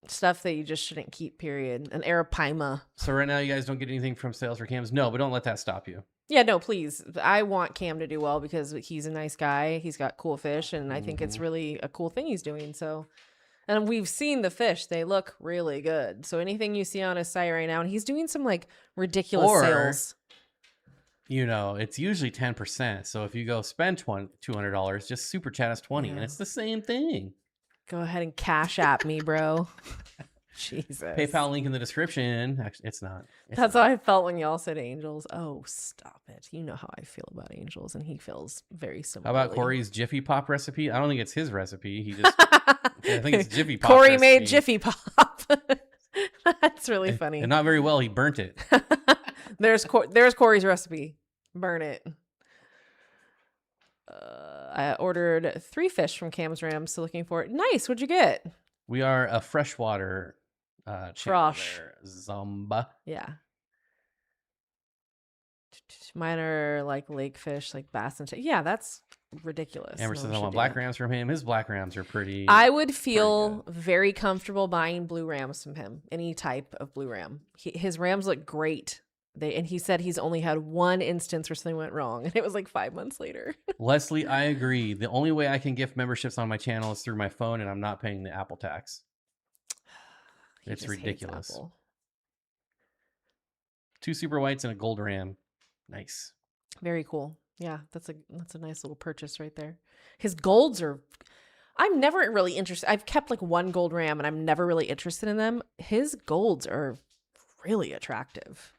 Stuff that you just shouldn't keep, period. An arapaima. So right now you guys don't get anything from sales for Cams? No, but don't let that stop you. Yeah, no, please. I want Cam to do well because he's a nice guy. He's got cool fish, and I think it's really a cool thing he's doing. So, and we've seen the fish; they look really good. So anything you see on his site right now, and he's doing some like ridiculous sales. You know, it's usually 10%. So if you go spend $200, just super chat us 20, and it's the same thing. Go ahead and cash app me, bro. Jesus. PayPal link in the description. Actually, it's not. That's how I felt when y'all said angels. Oh, stop it. You know how I feel about angels, and he feels very similar. How about Corey's Jiffy Pop recipe? I don't think it's his recipe. He just, I think it's Jiffy Pop. Corey made Jiffy Pop. That's really funny. And not very well. He burnt it. There's Corey's recipe. Burn it. I ordered 3 fish from Cam's Rams, so looking for it. Nice. What'd you get? We are a freshwater Frosh. Zomba. Yeah. Mine are like lake fish, like bass and yeah, that's ridiculous. Amber says I want black rams from him. His black rams are pretty. I would feel very comfortable buying blue rams from him. Any type of blue ram. His rams look great. And he said he's only had one instance where something went wrong, and it was like 5 months later. Leslie, I agree. The only way I can gift memberships on my channel is through my phone, and I'm not paying the Apple tax. It's ridiculous. 2 super whites and a gold ram. Nice. Very cool. Yeah, that's a nice little purchase right there. His golds are. I'm never really interested. I've kept like 1 gold ram, and I'm never really interested in them. His golds are really attractive.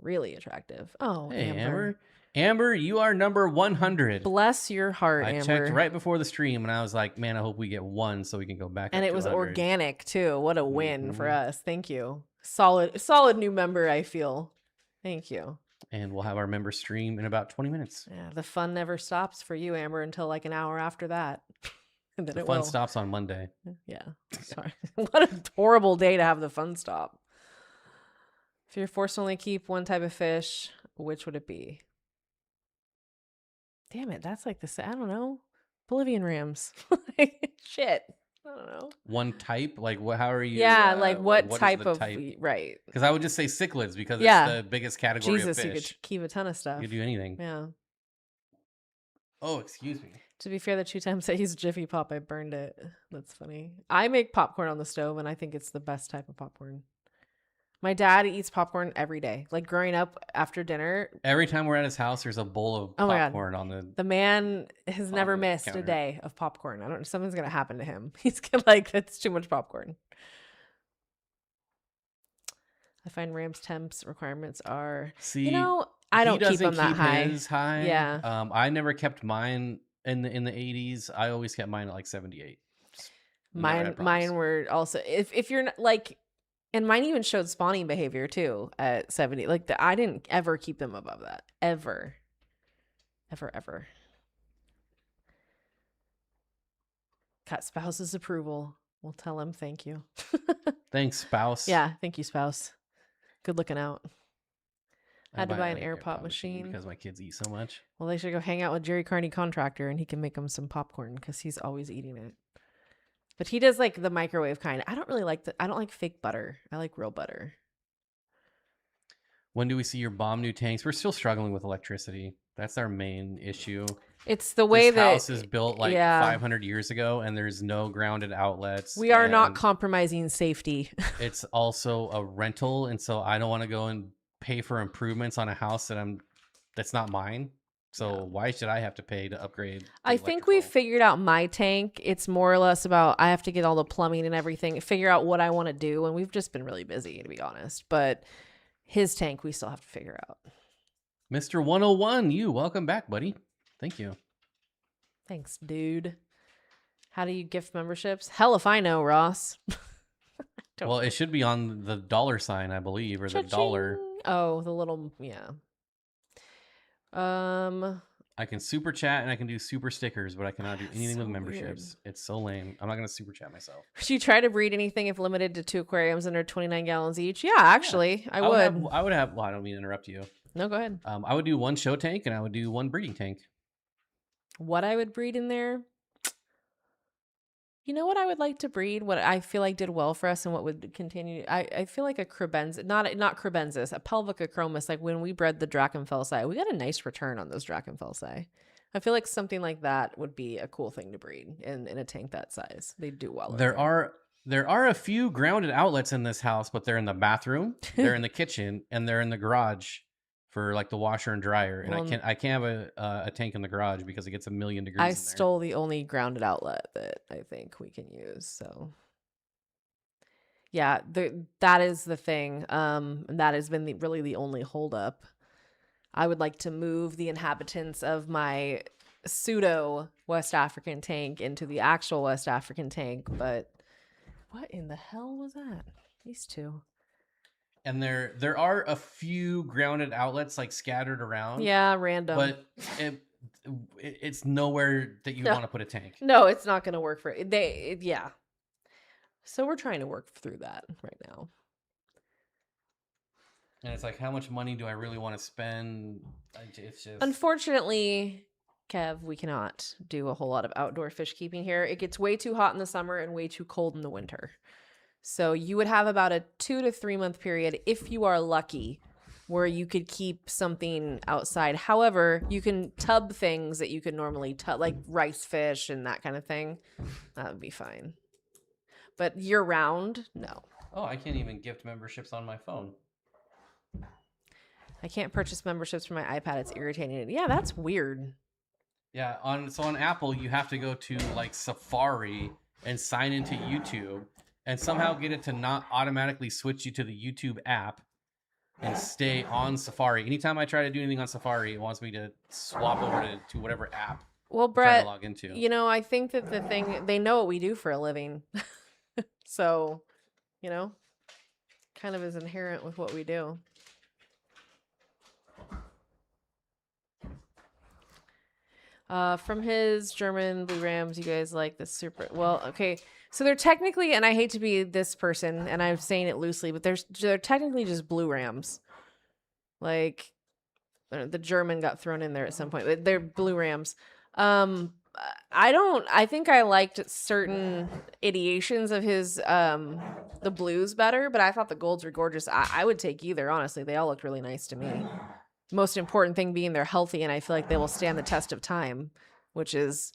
Really attractive. Oh, hey, Amber. Amber, you are number 100. Bless your heart, I Amber. checked right before the stream, and I was like, man, I hope we get 1 so we can go back. And it was organic, too. What a win for us. Thank you. Solid new member, I feel. Thank you. And we'll have our member stream in about 20 minutes. Yeah, the fun never stops for you, Amber, until like an hour after that. And then the fun stops on Monday. Yeah. Sorry. What a horrible day to have the fun stop. If you're forced to only keep 1 type of fish, which would it be? Damn it, that's like I don't know. Bolivian rams. Shit. I don't know. 1 type? Like, how are you? Yeah, like what type of type? Right. Because I would just say cichlids because it's the biggest category of fish. You could keep a ton of stuff. You could do anything. Yeah. Oh, excuse me. To be fair, the 2 times I used Jiffy Pop, I burned it. That's funny. I make popcorn on the stove, and I think it's the best type of popcorn. My dad eats popcorn every day. Like growing up after dinner. Every time we're at his house, there's a bowl of Oh my God. popcorn on the. The man has never the missed counter. a day of popcorn. I don't know. Something's going to happen to him. He's gonna, like, that's too much popcorn. I find Ram's temps requirements are, See, you know, I don't keep them that high. His high. Yeah. I never kept mine in the 80s. I always kept mine at like 78. Mine were also, if you're not, like, and mine even showed spawning behavior too at 70. Like, I didn't ever keep them above that. Ever. Got spouse's approval. We'll tell him thank you. Thanks, spouse. Yeah, thank you, spouse. Good looking out. Had to buy an air pop pop machine because my kids eat so much. Well, they should go hang out with Jerry Carney Contractor, and he can make them some popcorn because he's always eating it. But he does like the microwave kind. I don't really like I don't like fake butter. I like real butter. When do we see your bomb new tanks? We're still struggling with electricity. That's our main issue. It's the way this that house is built like 500 years ago, and there's no grounded outlets. We are not compromising safety. It's also a rental, and so I don't want to go and pay for improvements on a house that's not mine. So why should I have to pay to upgrade? I think we figured out my tank. It's more or less about I have to get all the plumbing and everything, figure out what I want to do, and we've just been really busy, to be honest. But his tank, we still have to figure out. Mr. 101, welcome back, buddy. Thank you. Thanks, dude. How do you gift memberships? Hell if I know, Ross. Well, it should be on the dollar sign, I believe, or the dollar. Oh, the little, yeah. I can super chat and I can do super stickers, but I cannot do anything with memberships. Weird. It's so lame. I'm not going to super chat myself. Would you try to breed anything if limited to 2 aquariums under 29 gallons each? Yeah, actually, I would. I would have, well, I don't mean to interrupt you. No, go ahead. I would do 1 show tank and I would do 1 breeding tank. What I would breed in there? You know what I would like to breed? What I feel like did well for us and what would continue? I feel like a crebensis, not crebensis, a pelvicochromis. Like when we bred the Drachenfelsi, we got a nice return on those Drachenfelsi. I feel like something like that would be a cool thing to breed in a tank that size. They do well. There are a few grounded outlets in this house, but they're in the bathroom, they're in the kitchen, and they're in the garage for like the washer and dryer. And I can't have a tank in the garage because it gets 1,000,000 degrees. I stole the only grounded outlet that I think we can use. So yeah, that is the thing. And that has been really the only holdup. I would like to move the inhabitants of my pseudo West African tank into the actual West African tank, but what in the hell was that? These two. And there are a few grounded outlets like scattered around. Yeah, random. But it's nowhere that you want to put a tank. No, it's not going to work for it. Yeah. So we're trying to work through that right now. And it's like, how much money do I really want to spend? It's just... Unfortunately, Kev, we cannot do a whole lot of outdoor fish keeping here. It gets way too hot in the summer and way too cold in the winter. So you would have about a 2 to 3 month period, if you are lucky, where you could keep something outside. However, you can tub things that you could normally tub, like rice fish and that kind of thing. That would be fine. But year round, no. Oh, I can't even gift memberships on my phone. I can't purchase memberships for my iPad. It's irritating. Yeah, that's weird. Yeah, on Apple, you have to go to like Safari and sign into YouTube and somehow get it to not automatically switch you to the YouTube app and stay on Safari. Anytime I try to do anything on Safari, it wants me to swap over to whatever app. Well, Brett, to log into. You know, I think that the thing, they know what we do for a living. So, you know, kind of is inherent with what we do. From his German blue rams, you guys like the super... Well, okay. So they're technically, and I hate to be this person, and I'm saying it loosely, but they're technically just blue rams. Like, the German got thrown in there at some point. But they're blue rams. I think I liked certain ideations of his, the blues better, but I thought the golds were gorgeous. I would take either, honestly. They all looked really nice to me. Most important thing being they're healthy, and I feel like they will stand the test of time, which is,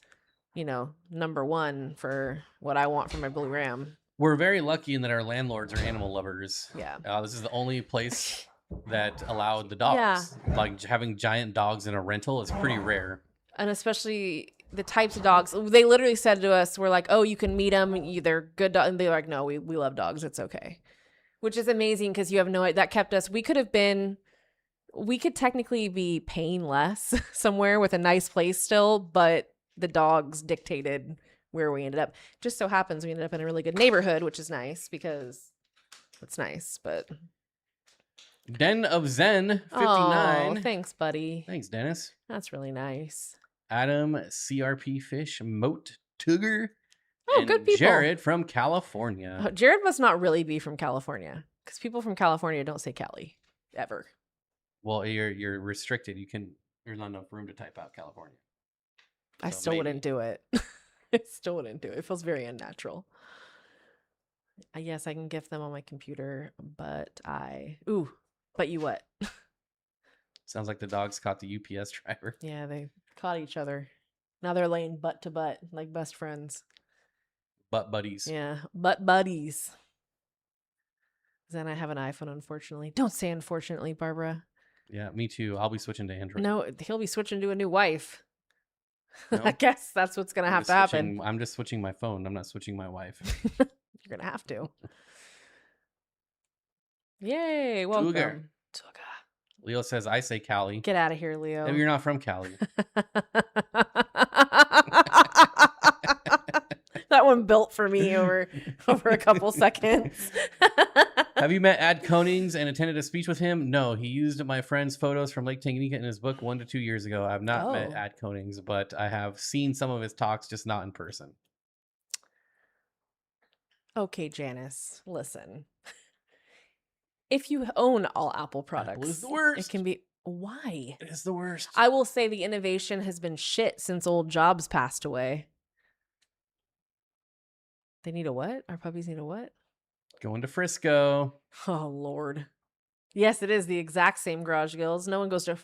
you know, number one for what I want from my blue ram. We're very lucky in that our landlords are animal lovers. Yeah. This is the only place that allowed the Yeah. dogs. Like having giant dogs in a rental is pretty rare. And especially the types of dogs. They literally said to us, we're like, oh, you can meet them. They're good dogs. And they're like, no, we love dogs. It's okay. Which is amazing because you have no idea. That kept us. We could technically be paying less somewhere with a nice place still, but the dogs dictated where we ended up. Just so happens we ended up in a really good neighborhood, which is nice because it's nice, but... Den of Zen 59. Oh, thanks, buddy. Thanks, Dennis. That's really nice. Adam, CRP Fish, Moat, Tugger, Oh, and good people. Jared from California. Oh, Jared must not really be from California because people from California don't say Cali ever. Well, you're restricted. There's not enough room to type out California. I So still maybe. wouldn't do it. I still wouldn't do it. It feels very unnatural. Yes, I can gift them on my computer, but you what? Sounds like the dogs caught the UPS driver. Yeah, they caught each other. Now they're laying butt to butt like best friends. Butt buddies. Yeah, butt buddies. Then I have an iPhone, unfortunately. Don't say unfortunately, Barbara. Yeah, me too. I'll be switching to Android. No, he'll be switching to a new wife. No? I guess that's what's going to have to happen. I'm just switching my phone. I'm not switching my wife. You're going to have to. Yay, welcome. Tuga. Leo says, I say Cali. Get out of here, Leo. Maybe you're not from Cali. That one built for me over a couple seconds. Have you met Ad Konings and attended a speech with him? No, he used my friend's photos from Lake Tanganyika in his book 1 to 2 years ago. I've not met Ad Konings, but I have seen some of his talks, just not in person. Okay, Janice, listen. If you own all Apple products, Apple is the worst. it can be... Why? It is the worst. I will say the innovation has been shit since old Jobs passed away. They need a what? Our puppies need a what? Going to Frisco. Oh, Lord. Yes, it is the exact same Garage Gills. No one goes to,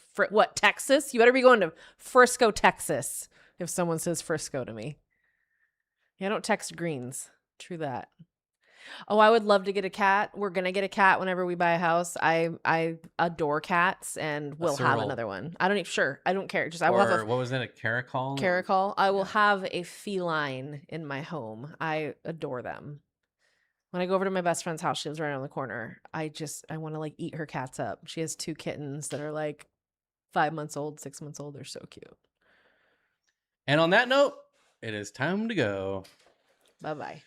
Texas? You better be going to Frisco, Texas, if someone says Frisco to me. Yeah, I don't text greens. True that. Oh, I would love to get a cat. We're going to get a cat whenever we buy a house. I adore cats, and we'll have another one. I don't care. Just I will have what was that, a caracol? Caracol. I will have a feline in my home. I adore them. When I go over to my best friend's house, she lives right around the corner. I want to like eat her cats up. She has 2 kittens that are like 5 months old, 6 months old. They're so cute. And on that note, it is time to go. Bye-bye.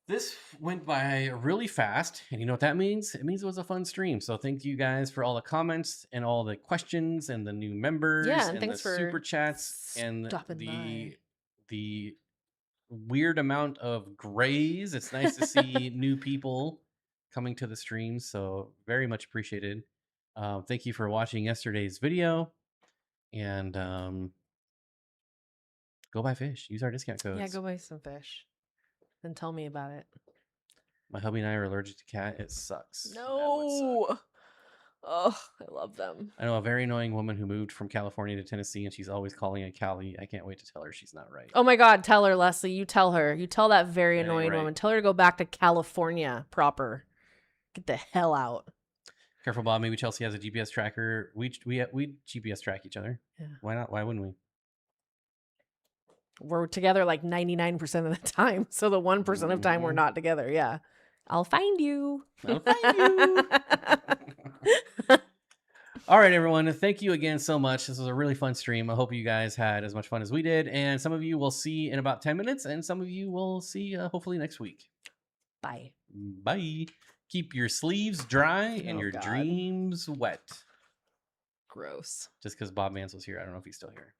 This went by really fast, and you know what that means? It means it was a fun stream. So thank you guys for all the comments and all the questions and the new members and and thanks the for super chats and stopping the weird amount of grays. It's nice to see new people coming to the stream, so very much appreciated. Thank you for watching yesterday's video, and go buy fish. Use our discount codes. Yeah, go buy some fish. Then tell me about it. My hubby and I are allergic to cat. It sucks. No. Oh, I love them. I know a very annoying woman who moved from California to Tennessee, and she's always calling it Cali. I can't wait to tell her she's not right. Oh my God, tell her, Leslie. You tell her. You tell that very annoying woman. Tell her to go back to California proper. Get the hell out. Careful, Bob. Maybe Chelsea has a GPS tracker. We GPS track each other. Yeah. Why not? Why wouldn't we? We're together like 99% of the time. So the 1% of time we're not together. Yeah. I'll find you. I'll find you. All right, everyone. Thank you again so much. This was a really fun stream. I hope you guys had as much fun as we did. And some of you will see in about 10 minutes. And some of you will see hopefully next week. Bye. Bye. Keep your sleeves dry and your dreams wet. Gross. Just because Bob Mansell's here. I don't know if he's still here.